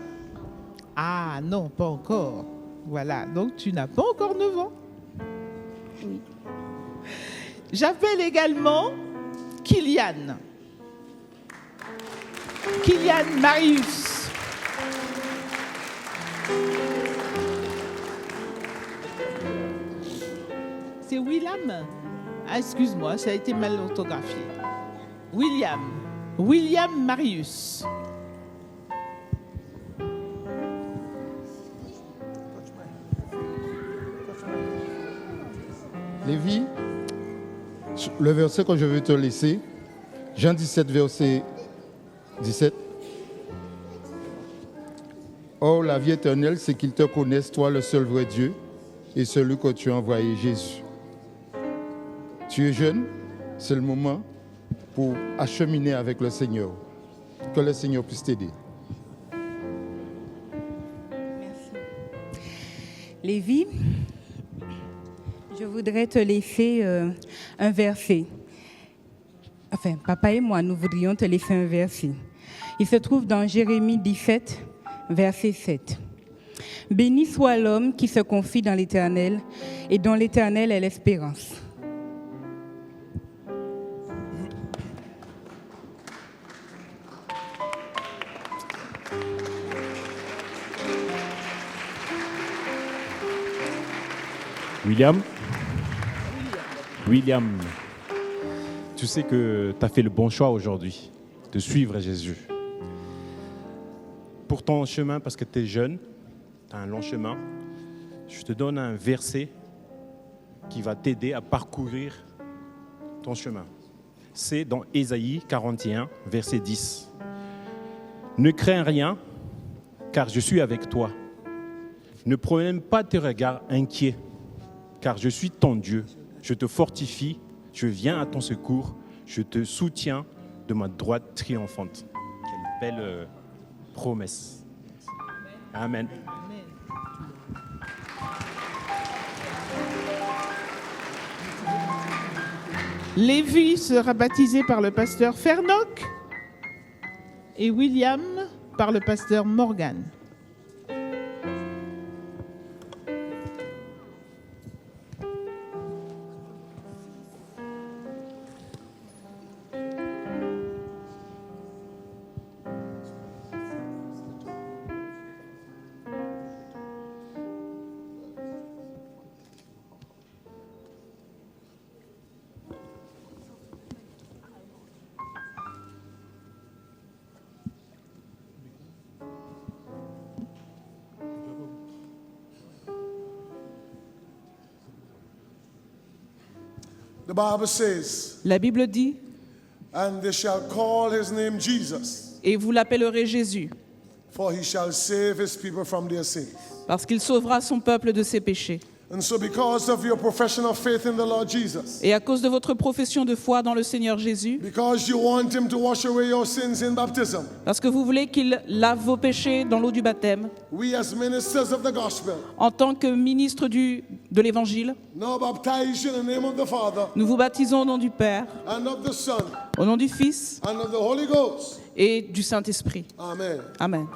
Ah non, pas encore. Voilà, donc tu n'as pas encore 9 ans. Oui. J'appelle également Kylian. Kylian Marius. C'est William? Ah, excuse-moi, ça a été mal orthographié. William Marius. Lévi, le verset que je veux te laisser, Jean 17, verset 17. Or, la vie éternelle, c'est qu'ils te connaissent, toi, le seul vrai Dieu, et celui que tu as envoyé, Jésus. Tu es jeune, c'est le moment pour acheminer avec le Seigneur. Que le Seigneur puisse t'aider. Merci. Lévi, je voudrais te laisser un verset. Enfin, papa et moi, nous voudrions te laisser un verset. Il se trouve dans Jérémie 17, verset 7. Béni soit l'homme qui se confie dans l'Éternel et dont l'Éternel est l'espérance. William, tu sais que tu as fait le bon choix aujourd'hui de suivre Jésus. Pour ton chemin, parce que tu es jeune, tu as un long chemin, je te donne un verset qui va t'aider à parcourir ton chemin. C'est dans Ésaïe 41, verset 10. Ne crains rien, car je suis avec toi. Ne promène pas tes regards inquiets, car je suis ton Dieu. Je te fortifie, je viens à ton secours, je te soutiens de ma droite triomphante. Quelle belle promesse. Amen. Lévi sera baptisé par le pasteur Fernoc et William par le pasteur Morgan. The Bible says, La Bible dit, and they shall call his name Jesus, et vous l'appellerez Jésus, for he shall save his people from their sins. parce qu'il sauvera son peuple de ses péchés. And so because of your profession of faith in the Lord Jesus, Et à cause de votre profession de foi dans le Seigneur Jésus, because you want him to wash away your sins in baptism, parce que vous voulez qu'il lave vos péchés dans l'eau du baptême, we as ministers of the gospel en tant que ministre de l'Évangile, now baptize you in the name of the Father, nous vous baptisons au nom du Père, and of the Son, au nom du Fils and of the Holy Ghost. et du Saint-Esprit. Amen. Amen.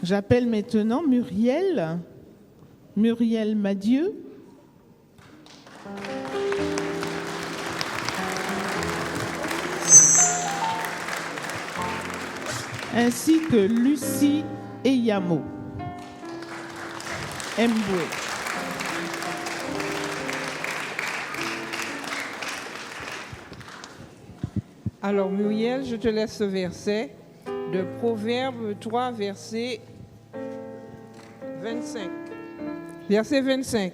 J'appelle maintenant Muriel Madieu. Ainsi que Lucie Eyamo. Mbwe. Alors Muriel, je te laisse ce verset de Proverbe 3, verset 25. Verset 25.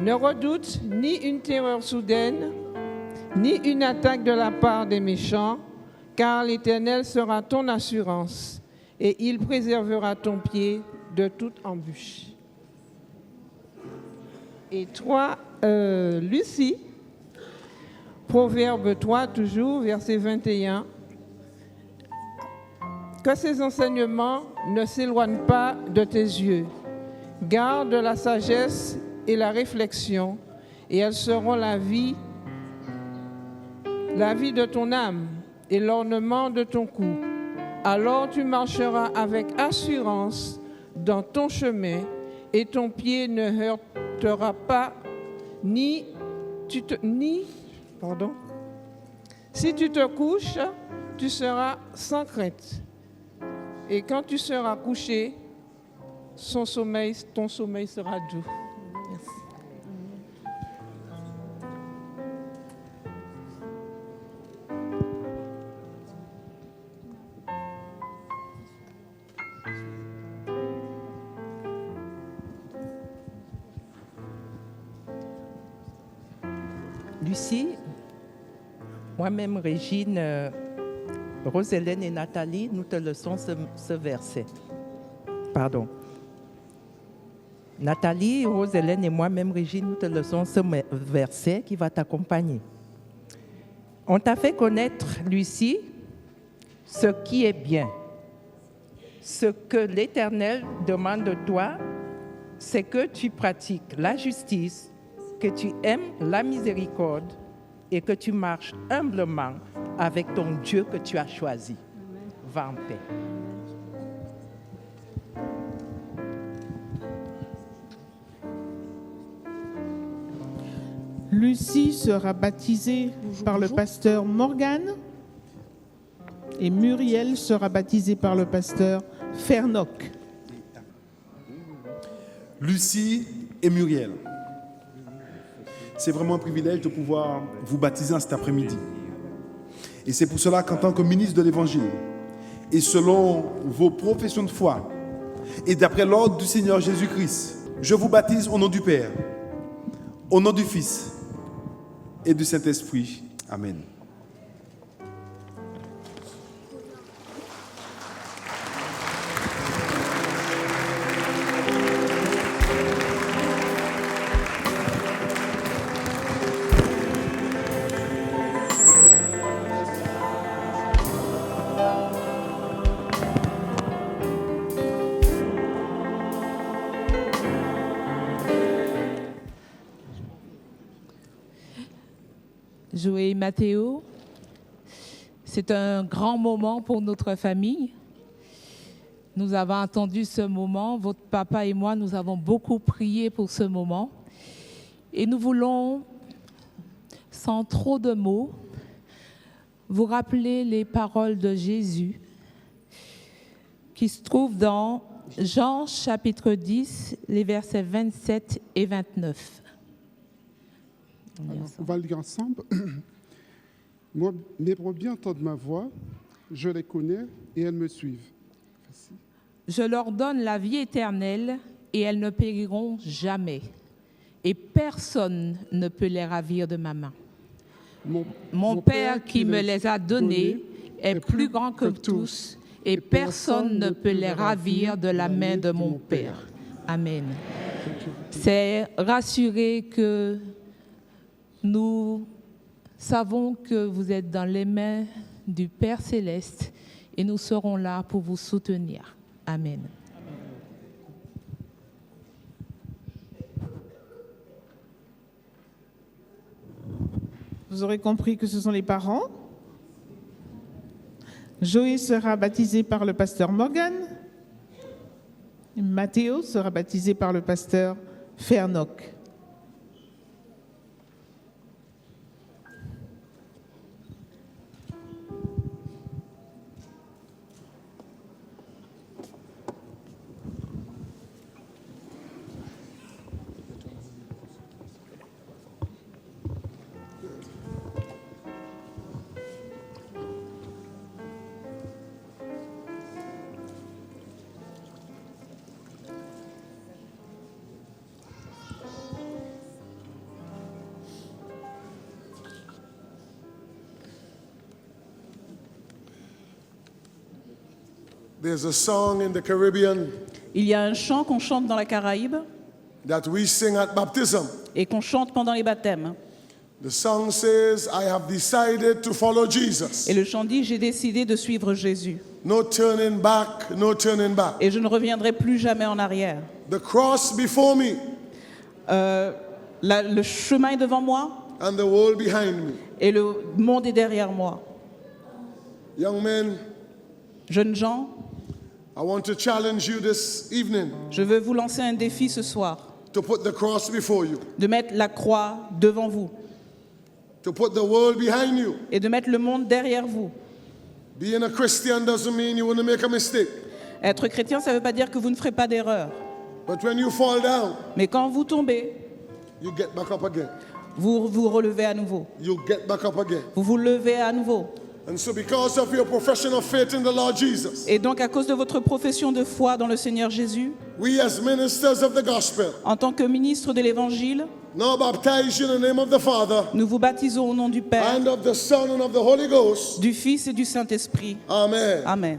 Ne redoute ni une terreur soudaine, ni une attaque de la part des méchants, car l'Éternel sera ton assurance et il préservera ton pied de toute embûche. Et toi, Lucie, Proverbe 3, toujours, verset 21. Que ces enseignements ne s'éloignent pas de tes yeux. Garde la sagesse et la réflexion, et elles seront la vie de ton âme et l'ornement de ton cou. Alors tu marcheras avec assurance dans ton chemin, et ton pied ne heurtera pas, Si tu te couches, tu seras sans crainte. Et quand tu seras couché, ton sommeil sera doux. Merci. Lucie, moi-même Régine, Rose-Hélène et Nathalie, nous te laissons ce verset. Pardon. Nathalie, Rose-Hélène et moi-même Régine, nous te laissons ce verset qui va t'accompagner. On t'a fait connaître, Lucie, ce qui est bien. Ce que l'Éternel demande de toi, c'est que tu pratiques la justice, que tu aimes la miséricorde et que tu marches humblement avec ton Dieu que tu as choisi. Va en paix. Lucie sera baptisée par le pasteur Morgan et Muriel sera baptisée par le pasteur Fernoc. Lucie et Muriel, c'est vraiment un privilège de pouvoir vous baptiser cet après-midi. Et c'est pour cela qu'en tant que ministre de l'Évangile, et selon vos professions de foi, et d'après l'ordre du Seigneur Jésus-Christ, je vous baptise au nom du Père, au nom du Fils et du Saint-Esprit. Amen. Joé et Mathéo, c'est un grand moment pour notre famille. Nous avons attendu ce moment. Votre papa et moi, nous avons beaucoup prié pour ce moment. Et nous voulons, sans trop de mots, vous rappeler les paroles de Jésus qui se trouvent dans Jean chapitre 10, les versets 27 et 29. Alors, on va le lire ensemble. Moi, mes brebis entendent ma voix, je les connais et elles me suivent. Je leur donne la vie éternelle et elles ne périront jamais. Et personne ne peut les ravir de ma main. Mon Père qui me les a donnés est plus grand que tous et personne ne peut les ravir de la main de mon Père. Amen. C'est rassurer que nous savons que vous êtes dans les mains du Père Céleste et nous serons là pour vous soutenir. Amen. Vous aurez compris que ce sont les parents. Joé sera baptisé par le pasteur Morgan. Mathéo sera baptisé par le pasteur Fernoc. There's a song in the Caribbean Il y a un chant qu'on chante dans la Caraïbe that we sing at baptism. et qu'on chante pendant les baptêmes. The song says, I have decided to follow Jesus. Et le chant dit, j'ai décidé de suivre Jésus. No turning back, no turning back. Et je ne reviendrai plus jamais en arrière. The cross before me. Le chemin est devant moi. And the world behind me. Et le monde est derrière moi. Young men, jeunes gens, I want to challenge you this evening. Je veux vous lancer un défi ce soir. To put the cross before you. De mettre la croix devant vous. To put the world behind you. Et de mettre le monde derrière vous. Being a Christian doesn't mean you want to make a mistake. Être chrétien, ça ne veut pas dire que vous ne ferez pas d'erreur. But when you fall down, mais quand vous tombez, you get back up again. Vous vous relevez à nouveau. You get back up again. Vous vous levez à nouveau. And so because of your profession of faith in the Lord Jesus, Et donc, à cause de votre profession de foi dans le Seigneur Jésus, we as ministers of the gospel en tant que ministre de l'Évangile, now baptize you in the name of the Father, nous vous baptisons au nom du Père, and of the Son, and of the Holy Ghost. du Fils et du Saint-Esprit. Amen. Amen.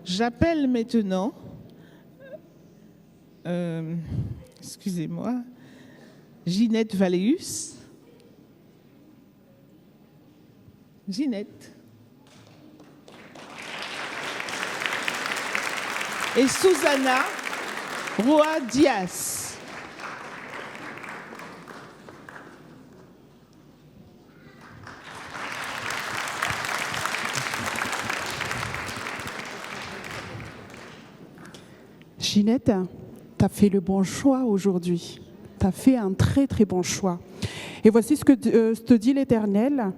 J'appelle maintenant, excusez-moi, Ginette Valéus. Ginette. Et Susanna Roa Diaz. Ginette, tu as fait le bon choix aujourd'hui. Tu as fait un très très bon choix. Et voici ce que te dit l'Éternel,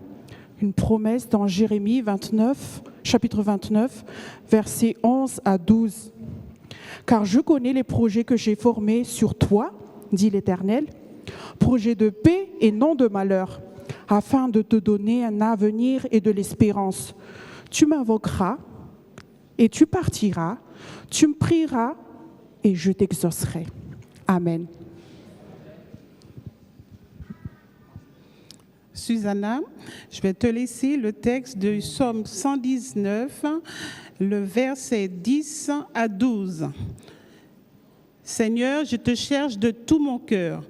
une promesse dans Jérémie 29, chapitre 29, versets 11 à 12. Car je connais les projets que j'ai formés sur toi, dit l'Éternel, projets de paix et non de malheur, afin de te donner un avenir et de l'espérance. Tu m'invoqueras et tu partiras, tu me prieras et je t'exaucerai. Amen. Susanna, je vais te laisser le texte de Psaume 119, le verset 10 à 12. Seigneur, je te cherche de tout mon cœur.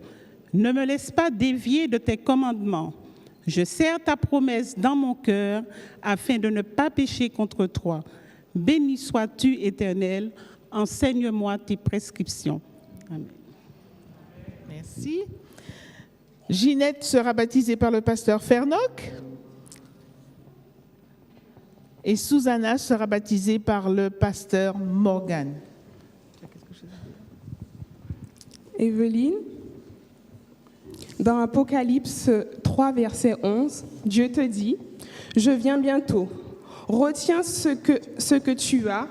Ne me laisse pas dévier de tes commandements. Je serre ta promesse dans mon cœur afin de ne pas pécher contre toi. Béni sois-tu, Éternel. Enseigne-moi tes prescriptions. Amen. Merci. Ginette sera baptisée par le pasteur Fernoc. Et Susanna sera baptisée par le pasteur Morgan. Evelyne, dans Apocalypse 3, verset 11, Dieu te dit, « Je viens bientôt. Retiens ce que tu as,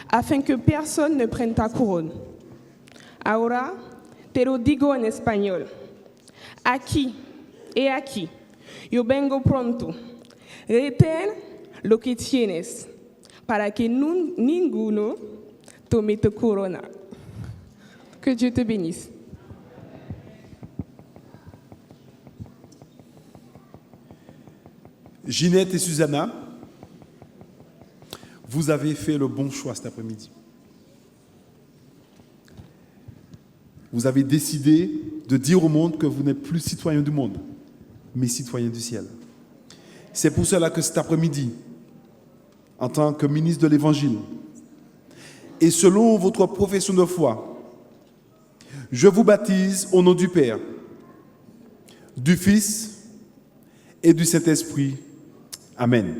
afin que personne ne prenne ta couronne. » Ahora te lo digo en español. Aquí, he aquí, yo vengo pronto. Retén lo que tienes, para que ninguno tome tu corona. Que Dieu te bénisse. Ginette et Susanna, vous avez fait le bon choix cet après-midi. Vous avez décidé de dire au monde que vous n'êtes plus citoyen du monde, mais citoyen du ciel. C'est pour cela que cet après-midi, en tant que ministre de l'Évangile, et selon votre profession de foi, je vous baptise au nom du Père, du Fils et du Saint-Esprit. Amen.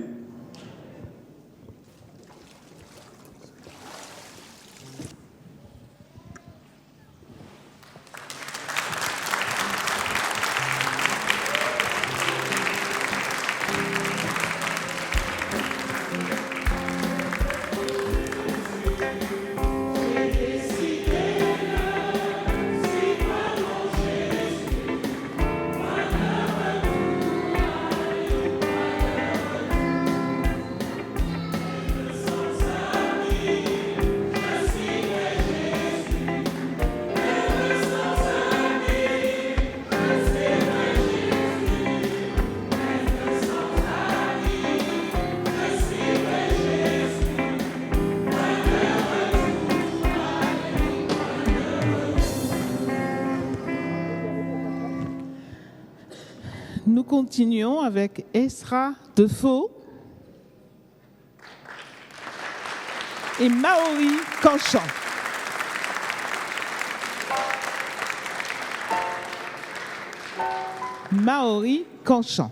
continuons avec Esra Defaux et Maori Canchan. Maori Canchan.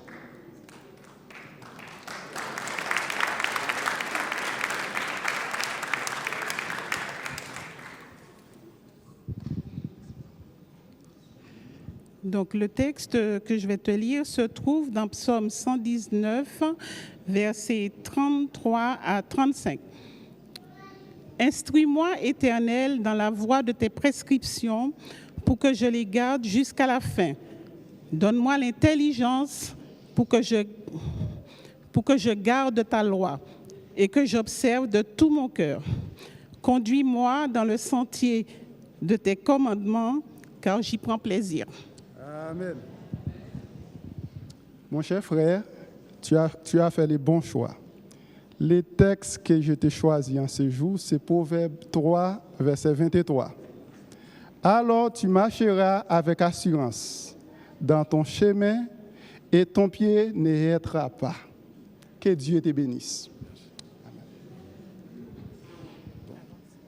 Donc le texte que je vais te lire se trouve dans Psaume 119, versets 33 à 35. Instruis-moi, Éternel, dans la voie de tes prescriptions pour que je les garde jusqu'à la fin. Donne-moi l'intelligence pour que je garde ta loi et que j'observe de tout mon cœur. Conduis-moi dans le sentier de tes commandements, car j'y prends plaisir. Amen. Mon cher frère, tu as fait les bons choix. Les textes que je t'ai choisis en ce jour, c'est Proverbe 3, verset 23. Alors tu marcheras avec assurance dans ton chemin et ton pied n'arrêtera pas. Que Dieu te bénisse. Amen.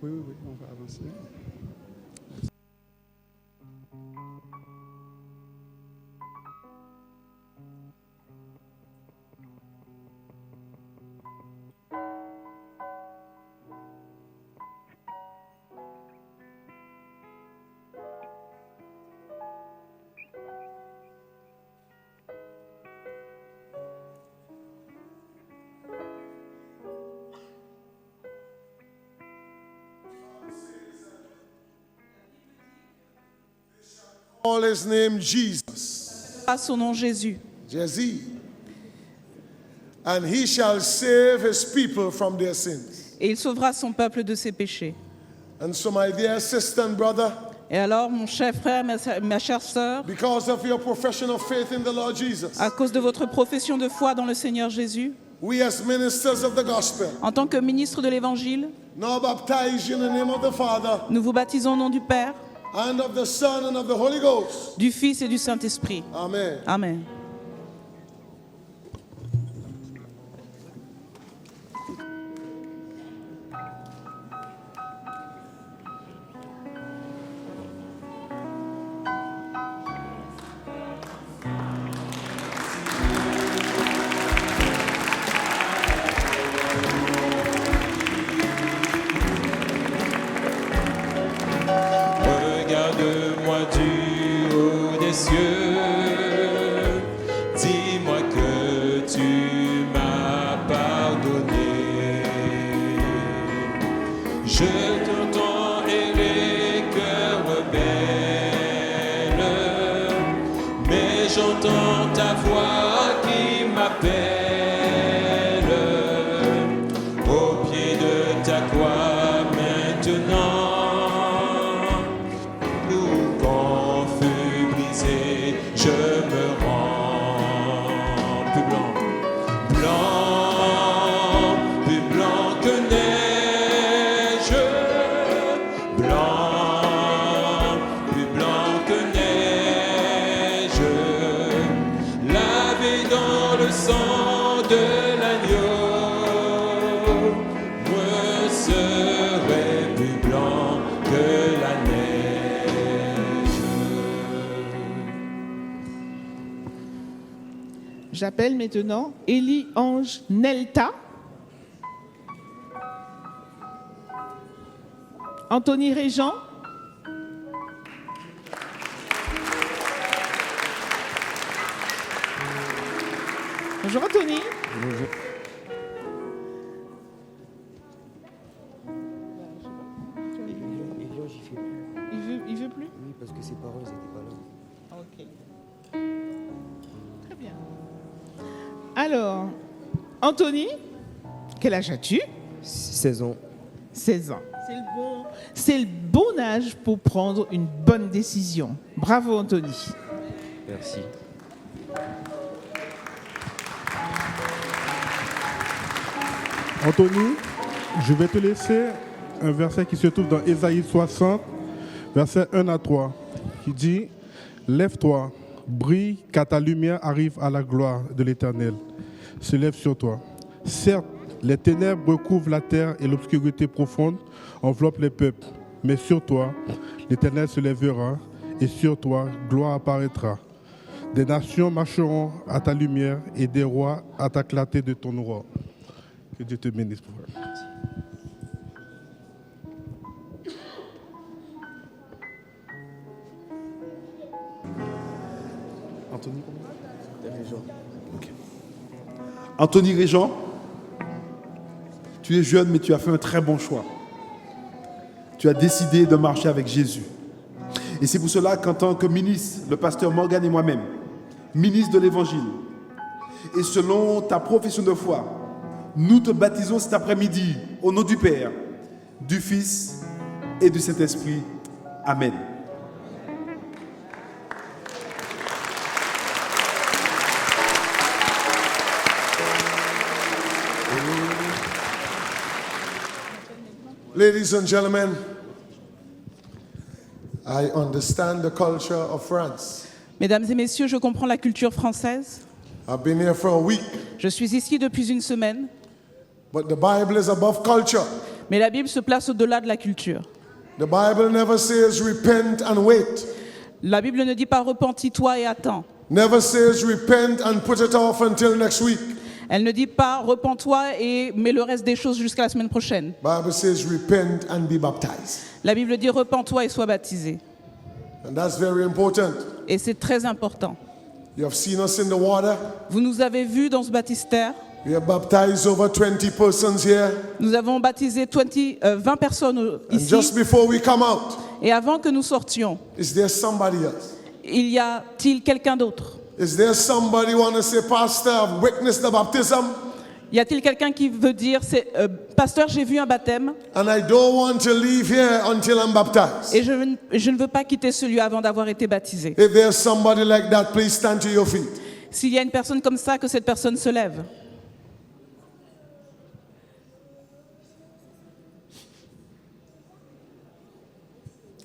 Oui, on va avancer. Call his name Jesus. À son nom Jésus. Jesse. And he shall save his people from their sins. Et il sauvera son peuple de ses péchés. And so, my dear sister and brother, et alors, mon cher frère, ma chère sœur, because of your profession of faith in the Lord Jesus, à cause de votre profession de foi dans le Seigneur Jésus, we as ministers of the gospel, en tant que ministre de l'Évangile, now baptize you in the name of the Father, nous vous baptisons au nom du Père, and of the Son and of the Holy Ghost. Du Fils et du Saint-Esprit. Amen. Amen. Regarde-moi du haut des cieux, dis-moi que tu m'as pardonné. Je t'entends errer, cœur rebelle, mais j'entends ta voix qui m'appelle au pied de ta croix maintenant. Je me rends plus blanc, blanc, plus blanc que neige, blanc, plus blanc que neige, lavé dans le sang de l'agneau, me serai plus blanc que la neige. J'appelle maintenant Élie-Ange Nelta, Anthony Régent, bonjour Anthony. Bonjour. Il veut plus? Oui, parce que ses parents n'étaient pas là. Ok. Très bien. Alors, Anthony, quel âge as-tu? 16 ans. 16 ans. C'est le bon âge pour prendre une bonne décision. Bravo Anthony. Merci. Anthony, je vais te laisser un verset qui se trouve dans Ésaïe 60, versets 1 à 3, qui dit « Lève-toi, brille car ta lumière arrive à la gloire de l'Éternel. Se lève sur toi. Certes, les ténèbres recouvrent la terre et l'obscurité profonde enveloppe les peuples. Mais sur toi, l'Éternel se lèvera et sur toi, gloire apparaîtra. Des nations marcheront à ta lumière et des rois à ta clarté de ton aurore. Que Dieu te bénisse. Anthony, Anthony Régent, tu es jeune, mais tu as fait un très bon choix. Tu as décidé de marcher avec Jésus. Et c'est pour cela qu'en tant que ministre, le pasteur Morgan et moi-même, ministre de l'Évangile, et selon ta profession de foi, nous te baptisons cet après-midi au nom du Père, du Fils et du Saint-Esprit. Amen. Ladies and gentlemen, I understand the culture of France. Mesdames et messieurs, je comprends la culture française. I've been here for a week. Je suis ici depuis une semaine. But the Bible is above culture. Mais la Bible se place au-delà de la culture. The Bible never says repent and wait. La Bible ne dit pas repentis-toi et attends. Never says repent and put it off until next week. Elle ne dit pas repens-toi et mets le reste des choses jusqu'à la semaine prochaine. Bible says repent and be baptized. La Bible dit repens-toi et sois baptisé. And that's very important. Et c'est très important. You have seen us in the water. Vous nous avez vus dans ce baptistère. We have baptized over 20 persons here. Nous avons baptisé 20 personnes ici. And just before we come out, et avant que nous sortions, is there somebody else? Y a-t-il quelqu'un d'autre? Is there somebody who want to say, Pastor, I've witnessed the baptism? Y a-t-il quelqu'un qui veut dire, Pasteur, j'ai vu un baptême? And I don't want to leave here until I'm baptized. Et je ne veux pas quitter ce lieu avant d'avoir été baptisé. If there's somebody like that, please stand to your feet. S'il y a une personne comme ça, que cette personne se lève.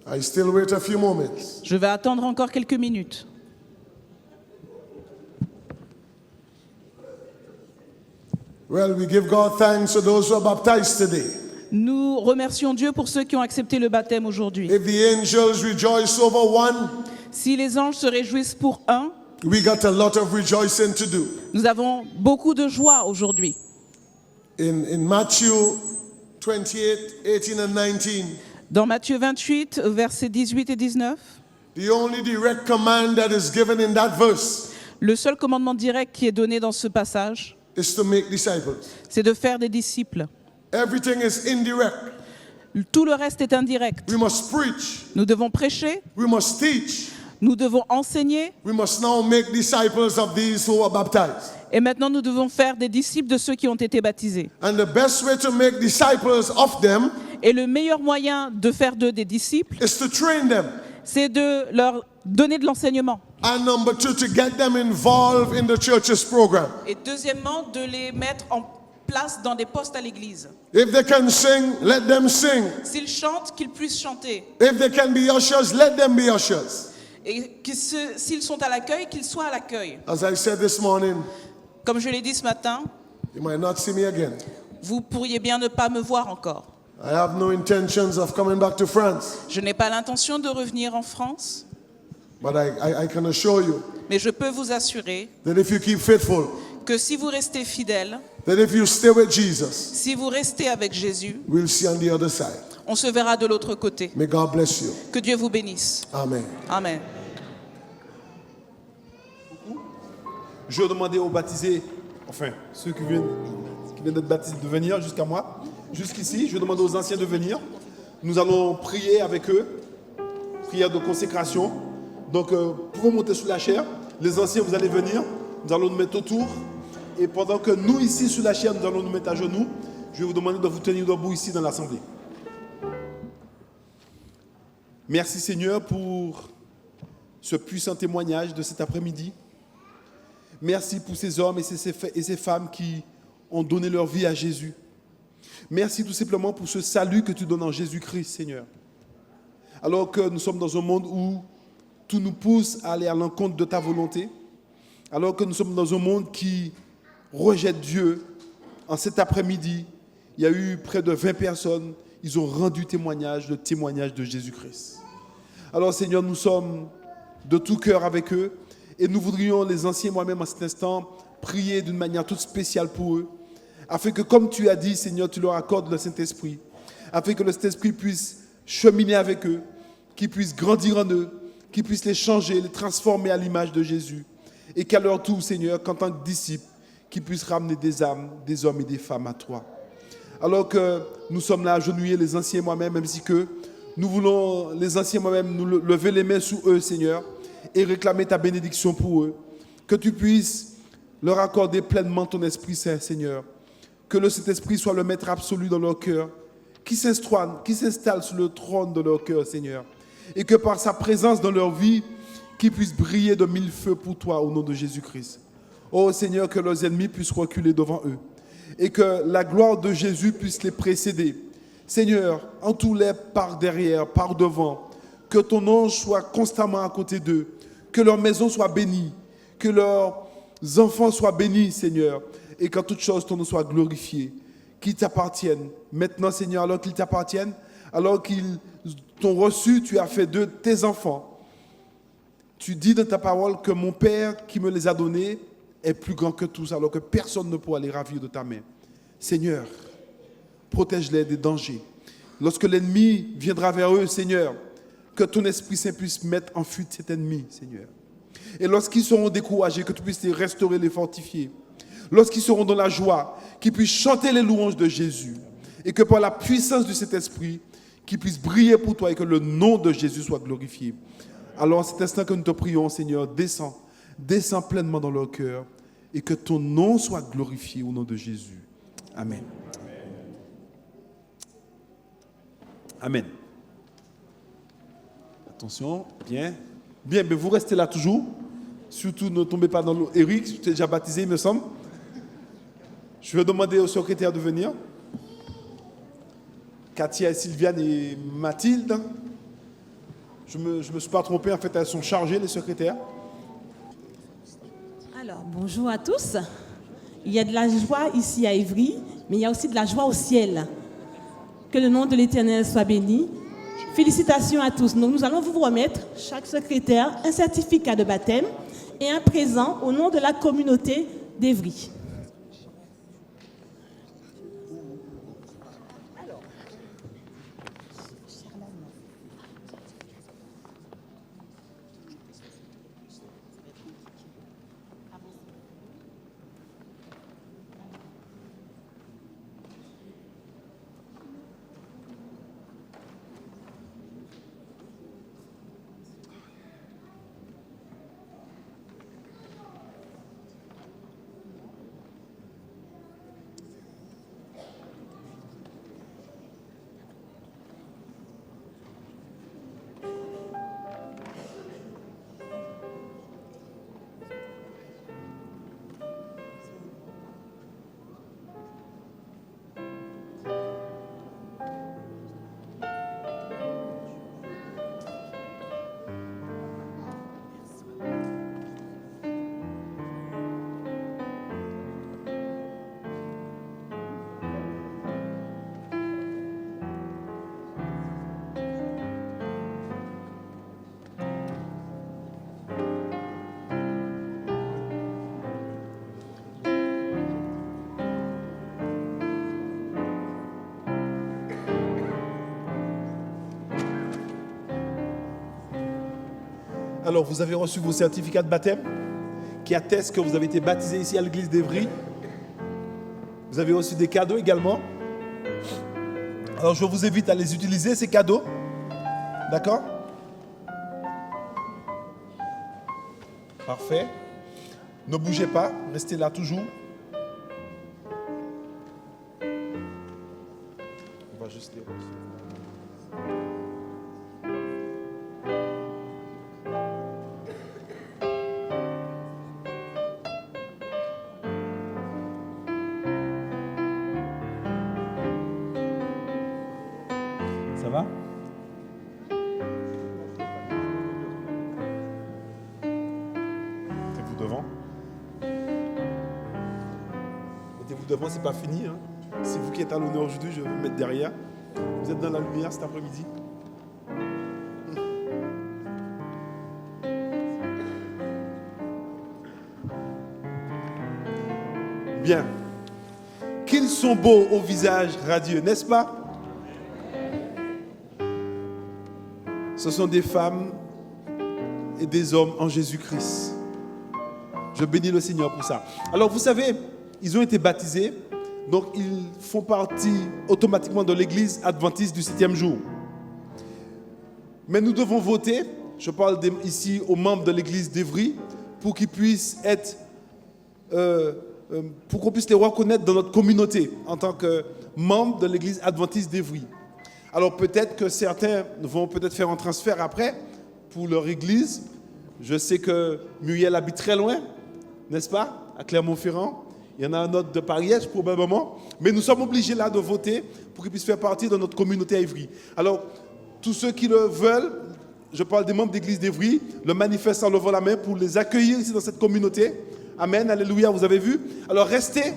I still wait a few moments. Je vais attendre encore quelques minutes. Well, we give God thanks to those who are baptized today. Nous remercions Dieu pour ceux qui ont accepté le baptême aujourd'hui. If the angels rejoice over one, si les anges se réjouissent pour un, we got a lot of rejoicing to do. Nous avons beaucoup de joie aujourd'hui. In Matthew 28, 18 and 19. Dans Matthieu 28, versets 18 et 19. The only direct command that is given in that verse. Le seul commandement direct qui est donné dans ce passage. Is to make disciples. C'est de faire des disciples. Everything is indirect. Tout le reste est indirect. We must preach. Nous devons prêcher. We must teach. Nous devons enseigner. We must now make disciples of these who are baptized. Et maintenant, nous devons faire des disciples de ceux qui ont été baptisés. And the best way to make disciples of them. Et le meilleur moyen de faire d'eux des disciples. Is to train them. C'est de leur donner de l'enseignement. And number two, to get them involved in the church's program. Et deuxièmement, de les mettre en place dans des postes à l'église. If they can sing, let them sing. S'ils chantent, qu'ils puissent chanter. If they can be ushers, let them be ushers. Et s'ils sont à l'accueil, qu'ils soient à l'accueil. As I said this morning, comme je l'ai dit ce matin, you might not see me again. Vous pourriez bien ne pas me voir encore. I have no intentions of coming back to France. Je n'ai pas l'intention de revenir en France. But I can assure you. Mais je peux vous assurer. That if you keep faithful. Que si vous restez fidèle. That if you stay with Jesus. Si vous restez avec Jésus. We'll see on the other side. On se verra de l'autre côté. May God bless you. Que Dieu vous bénisse. Amen. Amen. Je vais demander aux baptisés, enfin ceux qui viennent d'être baptisés, de venir jusqu'à moi, jusqu'ici. Je vais demander aux anciens de venir. Nous allons prier avec eux, prière de consécration. Donc, pour monter sur la chaire, les anciens, vous allez venir. Nous allons nous mettre autour. Et pendant que nous, ici, sur la chaire, nous allons nous mettre à genoux, je vais vous demander de vous tenir debout ici dans l'assemblée. Merci Seigneur pour ce puissant témoignage de cet après-midi. Merci pour ces hommes et ces femmes qui ont donné leur vie à Jésus. Merci tout simplement pour ce salut que tu donnes en Jésus-Christ, Seigneur. Alors que nous sommes dans un monde où tout nous pousse à aller à l'encontre de ta volonté. Alors que nous sommes dans un monde qui rejette Dieu, en cet après-midi, il y a eu près de 20 personnes, ils ont rendu témoignage, le témoignage de Jésus-Christ. Alors Seigneur, nous sommes de tout cœur avec eux et nous voudrions, les anciens moi-même en cet instant, prier d'une manière toute spéciale pour eux, afin que comme tu as dit, Seigneur, tu leur accordes le Saint-Esprit, afin que le Saint-Esprit puisse cheminer avec eux, qu'il puisse grandir en eux, qu'il puisse les changer, les transformer à l'image de Jésus, et qu'à leur tour, Seigneur, qu'en tant que disciples, qu'ils puissent ramener des âmes, des hommes et des femmes à toi. Alors que nous sommes là agenouillés, les anciens et moi-même, même si que nous voulons, les anciens et moi-même, nous lever les mains sous eux, Seigneur, et réclamer ta bénédiction pour eux. Que tu puisses leur accorder pleinement ton Esprit Saint, Seigneur. Que le Saint-Esprit soit le maître absolu dans leur cœur, qui s'installe sur le trône de leur cœur, Seigneur. Et que par sa présence dans leur vie, qu'ils puissent briller de mille feux pour toi au nom de Jésus-Christ. Oh Seigneur, que leurs ennemis puissent reculer devant eux et que la gloire de Jésus puisse les précéder. Seigneur, entoure-les par derrière, par devant, que ton ange soit constamment à côté d'eux, que leur maison soit bénie, que leurs enfants soient bénis, Seigneur, et qu'en toute chose ton nom soit glorifié, qu'ils t'appartiennent. Maintenant, Seigneur, alors qu'ils t'appartiennent, alors qu'ils t'ont reçu, tu as fait d'eux tes enfants. Tu dis dans ta parole que mon Père qui me les a donnés est plus grand que tous, alors que personne ne pourra les ravir de ta main. Seigneur, protège-les des dangers. Lorsque l'ennemi viendra vers eux, Seigneur, que ton Esprit Saint puisse mettre en fuite cet ennemi, Seigneur. Et lorsqu'ils seront découragés, que tu puisses les restaurer, les fortifier. Lorsqu'ils seront dans la joie, qu'ils puissent chanter les louanges de Jésus. Et que par la puissance de cet Esprit, qu'ils puissent briller pour toi et que le nom de Jésus soit glorifié. Alors, en cet instant que nous te prions, Seigneur, descends pleinement dans leur cœur et que ton nom soit glorifié au nom de Jésus. Amen. Amen. Attention, bien. Bien, mais vous restez là toujours. Surtout, ne tombez pas dans l'eau. Eric, tu t'es déjà baptisé, il me semble. Je vais demander au secrétaire de venir. Katia, Sylviane et Mathilde. Je me suis pas trompé, en fait, elles sont chargées, les secrétaires. Alors, bonjour à tous. Il y a de la joie ici à Évry, mais il y a aussi de la joie au ciel. Que le nom de l'Éternel soit béni. Félicitations à tous. Donc, nous allons vous remettre, chaque secrétaire, un certificat de baptême et un présent au nom de la communauté d'Évry. Alors, vous avez reçu vos certificats de baptême qui attestent que vous avez été baptisé ici à l'église d'Évry. Vous avez reçu des cadeaux également. Alors, je vous invite à les utiliser, ces cadeaux. D'accord? Parfait. Ne bougez pas, restez là toujours. On va juste les reçu. Ça va? devant, c'est pas fini. Hein. C'est vous qui êtes à l'honneur aujourd'hui, je vais vous mettre derrière. Vous êtes dans la lumière cet après-midi. Bien. Qu'ils sont beaux au visage radieux, n'est-ce pas? Ce sont des femmes et des hommes en Jésus-Christ. Je bénis le Seigneur pour ça. Alors vous savez, ils ont été baptisés, donc ils font partie automatiquement de l'église adventiste du 7e jour. Mais nous devons voter, je parle ici aux membres de l'église d'Évry, pour qu'ils puissent être... pour qu'on puisse les reconnaître dans notre communauté en tant que membres de l'église adventiste d'Évry. Alors peut-être que certains vont peut-être faire un transfert après pour leur église. Je sais que Muriel habite très loin, n'est-ce pas, à Clermont-Ferrand. Il y en a un autre de Paris-Est probablement. Mais nous sommes obligés là de voter pour qu'ils puissent faire partie de notre communauté à Évry. Alors tous ceux qui le veulent, je parle des membres d'église d'Évry, le manifestent en levant la main pour les accueillir ici dans cette communauté. Amen, alléluia, vous avez vu? Alors restez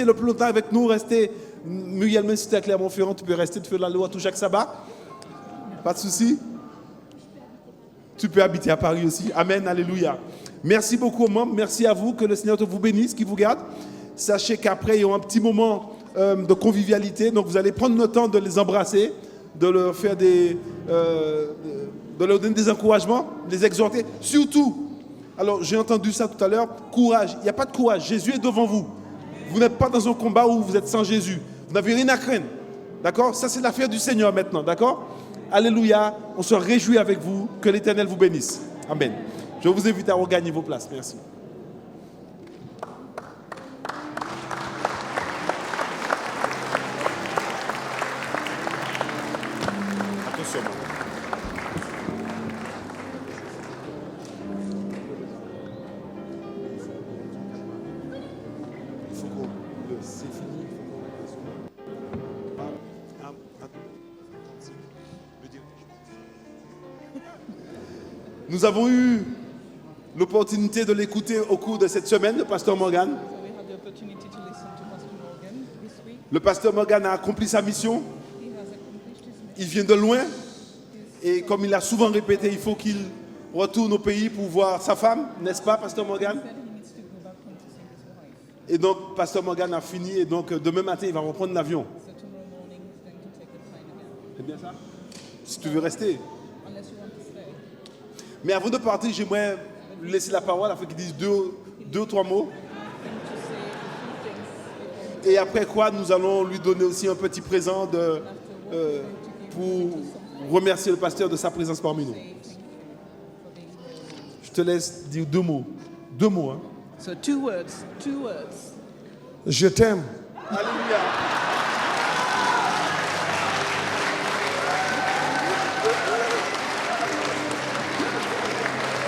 le plus longtemps avec nous, restez. Muriel, même si tu es à Clermont-Ferrand, tu peux rester, tu fais la loi tout chaque sabbat. Pas de souci. Tu peux habiter à Paris aussi. Amen, alléluia. Merci beaucoup aux membres, merci à vous, que le Seigneur vous bénisse, qu'il vous garde. Sachez qu'après, il y aura un petit moment de convivialité, donc vous allez prendre le temps de les embrasser, de leur faire de leur donner des encouragements, de les exhorter. Surtout, alors j'ai entendu ça tout à l'heure, courage. Il n'y a pas de courage, Jésus est devant vous. Vous n'êtes pas dans un combat où vous êtes sans Jésus. Vous n'avez rien à craindre. D'accord? Ça, c'est l'affaire du Seigneur maintenant. D'accord? Alléluia. On se réjouit avec vous. Que l'Éternel vous bénisse. Amen. Je vous invite à regagner vos places. Merci. Attention. Nous avons eu l'opportunité de l'écouter au cours de cette semaine, le pasteur Morgan. Le pasteur Morgan a accompli sa mission. Il vient de loin. Et comme il l'a souvent répété, il faut qu'il retourne au pays pour voir sa femme, n'est-ce pas, pasteur Morgan? Et donc, pasteur Morgan a fini. Et donc, demain matin, il va reprendre l'avion. C'est bien ça? Si tu veux rester. Mais avant de partir, j'aimerais lui laisser la parole afin qu'il dise deux ou trois mots. Et après quoi, nous allons lui donner aussi un petit présent pour remercier le pasteur de sa présence parmi nous. Je te laisse dire deux mots. Deux mots, hein. So two words. Je t'aime. Alléluia.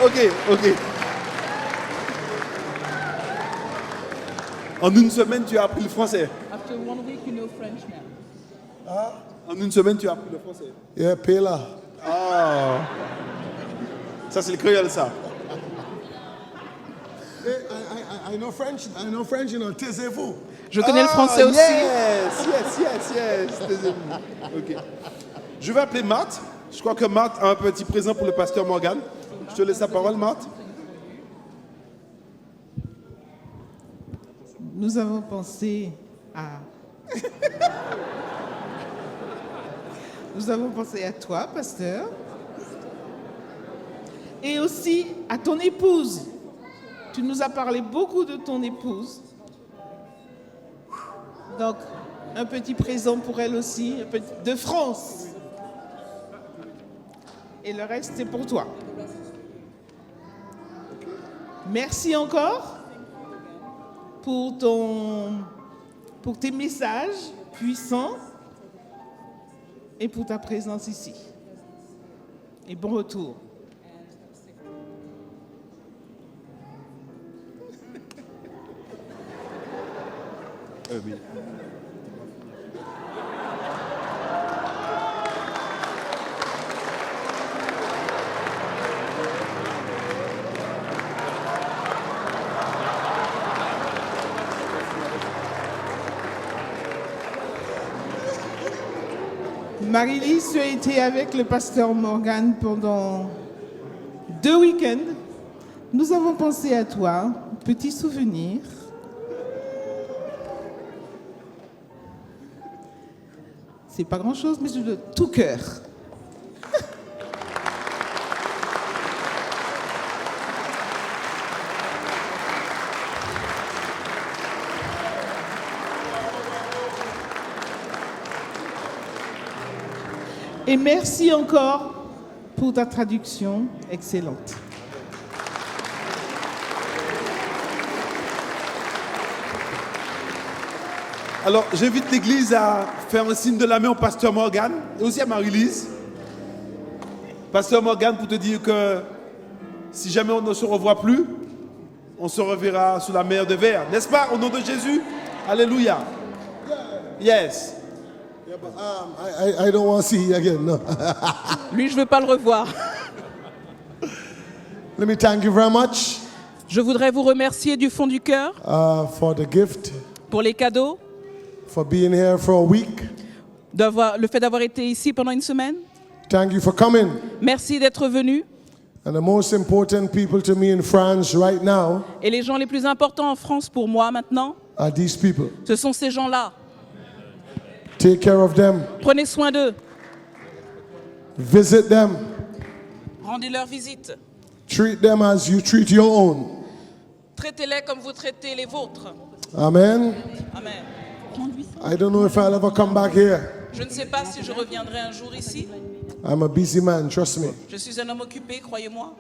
Ok. En une semaine, tu as appris le français. After 1 week, you know French now. Ah, en une semaine, tu as appris le français. Yeah, Pela. Ah. Ça, c'est le créole, ça. I know French, you know, taisez-vous. Je connais le français aussi. Yes. Taisez-vous. Ok. Je vais appeler Marthe. Je crois que Marthe a un petit présent pour le pasteur Morgan. Je te laisse la parole, Marthe. Nous avons pensé à... Nous avons pensé à toi, pasteur. Et aussi à ton épouse. Tu nous as parlé beaucoup de ton épouse. Donc, un petit présent pour elle aussi, de France. Et le reste, c'est pour toi. Merci encore pour tes messages puissants et pour ta présence ici. Et bon retour. Oui. Marie-Lise, tu as été avec le pasteur Morgan pendant 2 week-ends. Nous avons pensé à toi, petit souvenir. C'est pas grand-chose, mais de tout cœur. Et merci encore pour ta traduction excellente. Alors, j'invite l'Église à faire un signe de la main au pasteur Morgan et aussi à Marie-Lise. Pasteur Morgan, pour te dire que si jamais on ne se revoit plus, on se reverra sous la mer de verre. N'est-ce pas, au nom de Jésus? Alléluia. Yes. Yeah, but, I don't want to see you again, no. Lui, je ne veux pas le revoir. Let me thank you very much Je voudrais vous remercier du fond du cœur for the gift, pour les cadeaux, for being here for a week. le fait d'avoir été ici pendant une semaine. Thank you for coming. Merci d'être venu. And the most important people to me in France right now Et les gens les plus importants en France pour moi maintenant, are these people. ce sont ces gens-là. Take care of them. Prenez soin d'eux. Visit them. Rendez-leur visite. Treat them as you treat your own. Traitez-les comme vous traitez les vôtres. Amen. Amen. I don't know if I'll ever come back here. Je ne sais pas si je reviendrai un jour ici. I'm a busy man, trust me. Je suis un homme occupé, croyez-moi.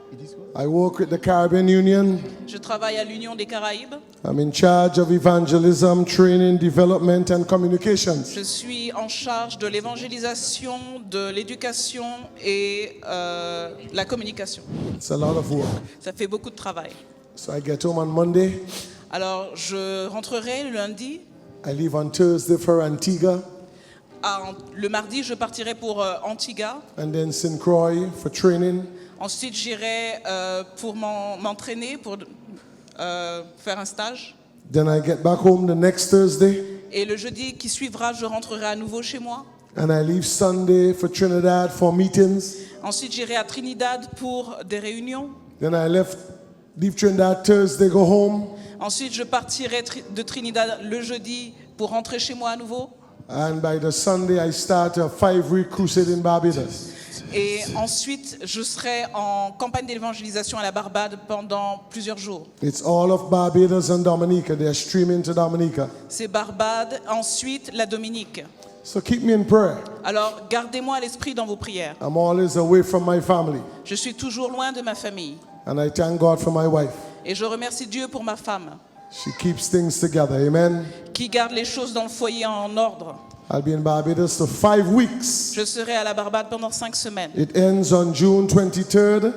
I work with the Caribbean Union. Je travaille à l'Union des Caraïbes. I'm in charge of evangelism, training, development, and communications. Je suis en charge de l'évangélisation, de l'éducation et la communication. It's a lot of work. Ça fait beaucoup de travail. So I get home on Monday. Alors, je rentrerai le lundi. I leave on Thursday for Antigua. Le mardi, je partirai pour Antigua. And then St. Croix for training. Ensuite, j'irai pour m'entraîner, pour faire un stage. Then I get back home the next Thursday. Et le jeudi qui suivra, je rentrerai à nouveau chez moi. And I leave Sunday for Trinidad for meetings. Ensuite, j'irai à Trinidad pour des réunions. Then I leave Trinidad Thursday, go home. Ensuite, je partirai de Trinidad le jeudi pour rentrer chez moi à nouveau. And by the Sunday, I start a 5-week crusade in Barbados. Et ensuite, je serai en campagne d'évangélisation à la Barbade pendant plusieurs jours. It's all of Barbados and Dominica. They are streaming to Dominica. C'est Barbade, ensuite la Dominique. So keep me in prayer. Alors, gardez-moi à l'esprit dans vos prières. I'm always away from my family. Je suis toujours loin de ma famille. And I thank God for my wife. Et je remercie Dieu pour ma femme, She keeps things together. Amen. qui garde les choses dans le foyer en ordre. I'll be in Barbados for 5 weeks. Je serai à la Barbade pendant 5 semaines. It ends on June 23rd.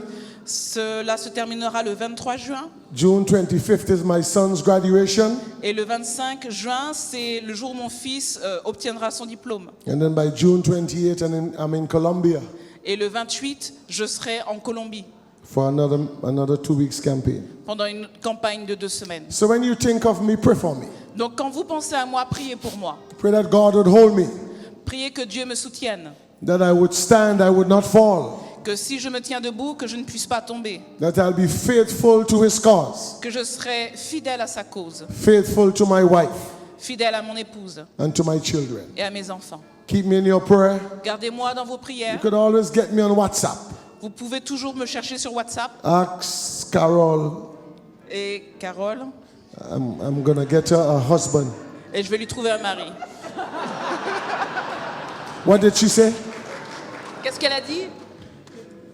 Cela se terminera le 23 juin. June 25th is my son's graduation. Et le 25 juin, c'est le jour où mon fils obtiendra son diplôme. And then by June 28th, I'm in Colombia Et le 28, je serai en Colombie for another 2 weeks campaign. pendant une campagne de 2 semaines. So when you think of me, pray for me. Donc quand vous pensez à moi, priez pour moi. Pray that God would hold me, Priez que Dieu me soutienne. that I would stand, I would not fall, Que si je me tiens debout, que je ne puisse pas tomber. that I'll be faithful to his cause, Que je serai fidèle à sa cause. faithful to my wife Fidèle à mon épouse and to my children. et à mes enfants. Keep me in your prayer. Gardez-moi dans vos You prières. could always get me on WhatsApp. Vous pouvez toujours me chercher sur WhatsApp. Ask Carol. Et Carole. I'm going to get her a husband. Et je vais lui trouver un mari. What did she say? Qu'est-ce qu'elle a dit?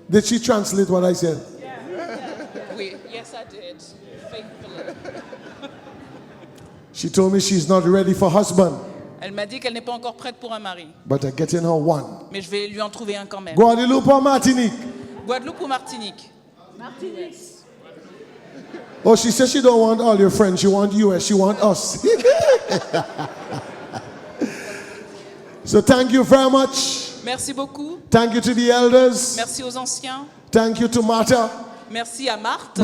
Did she translate what I said? Oui. Yes, I did. Faithfully. She told me she's not ready for husband, Elle m'a dit qu'elle n'est pas encore prête pour un mari. but I'm getting her one. Mais je vais lui en trouver un quand même. Guadeloupe or Martinique? Guadeloupe ou Martinique? Martinique. Oh, she said she don't want all your friends. She want you and she want us. So thank you very much. Merci beaucoup. Thank you to the elders. Merci aux anciens. Thank you to Martha. Merci à Marthe.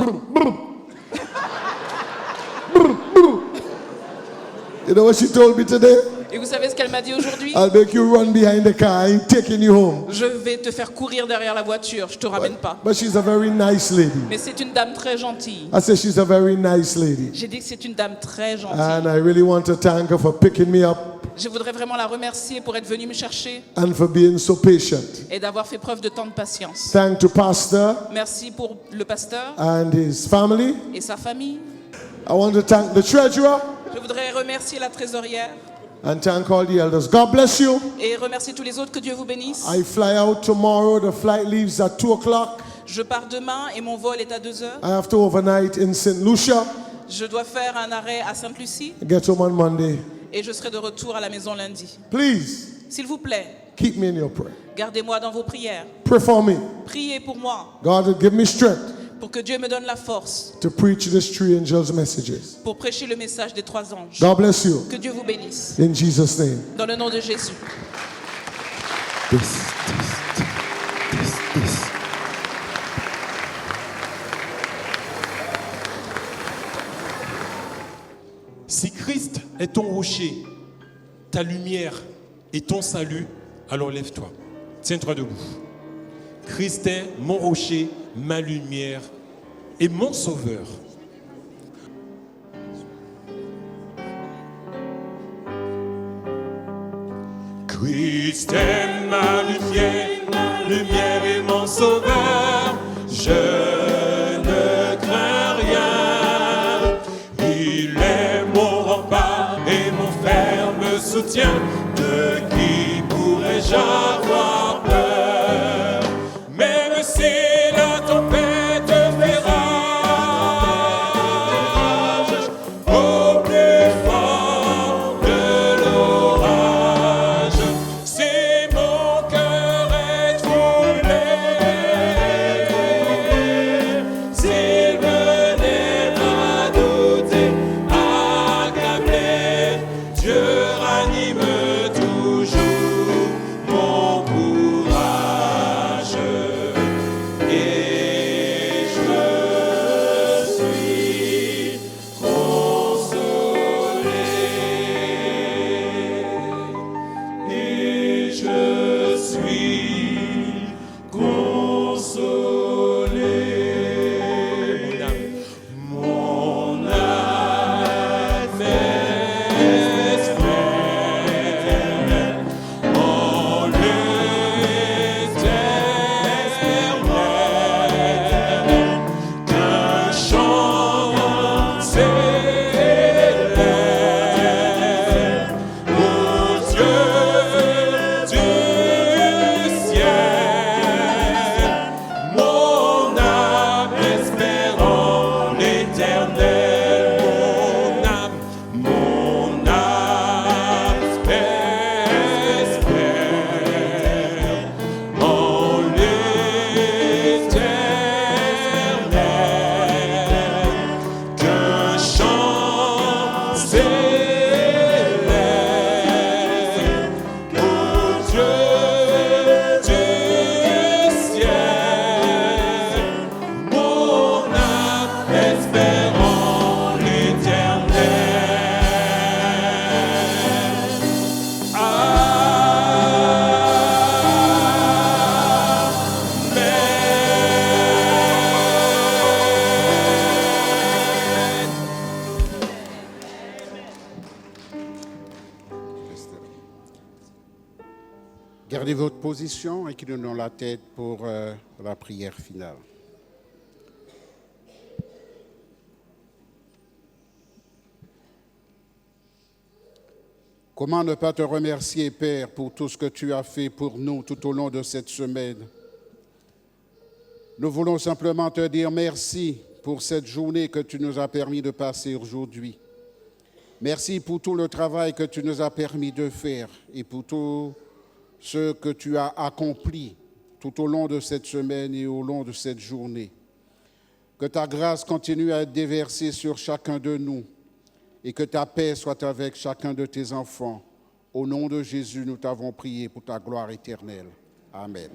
You know what she told me today? Et vous savez ce qu'elle m'a dit aujourd'hui? I'll make you run behind the car. I'm taking you home. Je vais te faire courir derrière la voiture, je te ramène pas. But she's a very nice lady. Mais c'est une dame très gentille. I said she's a very nice lady. J'ai dit que c'est une dame très gentille. And I really want to thank her for picking me up Je voudrais vraiment la remercier pour être venue me chercher and for being so patient. et d'avoir fait preuve de tant de patience. Thank to Pastor Merci pour le pasteur and his family. et sa famille. I want to thank the treasurer Je voudrais remercier la trésorière and thank all the elders. God bless you. et remercier tous les autres. Que Dieu vous bénisse. I fly out tomorrow. The flight leaves at 2 o'clock. Je pars demain et mon vol est à 2 heures. I have to overnight in St. Lucia. Je dois faire un arrêt à Sainte-Lucie I get home on Monday. et je serai de retour à la maison lundi. Please S'il vous plaît, keep me in your prayer. gardez-moi dans vos prières. Pray for me. Priez pour moi, God will give me strength pour que Dieu me donne la force to preach these 3 angels' messages. pour prêcher le message des 3 anges. God bless you. Que Dieu vous bénisse. In Jesus' name. Dans le nom de Jésus. Si Christ est ton rocher, ta lumière et ton salut, alors lève-toi. Tiens-toi debout. Christ est mon rocher, ma lumière et mon sauveur. Christ est ma lumière et mon sauveur. Je ne crains rien. Il est mon rempart et mon ferme soutien. De qui pourrais-je avoir peur? Même si la tempête fait rage, au plus fort de l'orage, si mon cœur est troublé, s'il venait à douter, accabler, Dieu ranime toujours mon courage. Et je suis consolé. Et je suis consolé. Mon âme espère en l'éternel, qu'un chant s'élève au Dieu du ciel. Mon âme espère en l'éternel. Mon âme espère en l'éternel, qu'un chant s'élève au Dieu du ciel. Mon âme espère en Gardez votre position et qui nous donnons la tête pour la prière finale. Comment ne pas te remercier, Père, pour tout ce que tu as fait pour nous tout au long de cette semaine? Nous voulons simplement te dire merci pour cette journée que tu nous as permis de passer aujourd'hui. Merci pour tout le travail que tu nous as permis de faire et pour tout ce que tu as accompli tout au long de cette semaine et au long de cette journée. Que ta grâce continue à être déversée sur chacun de nous et que ta paix soit avec chacun de tes enfants. Au nom de Jésus, nous t'avons prié pour ta gloire éternelle. Amen.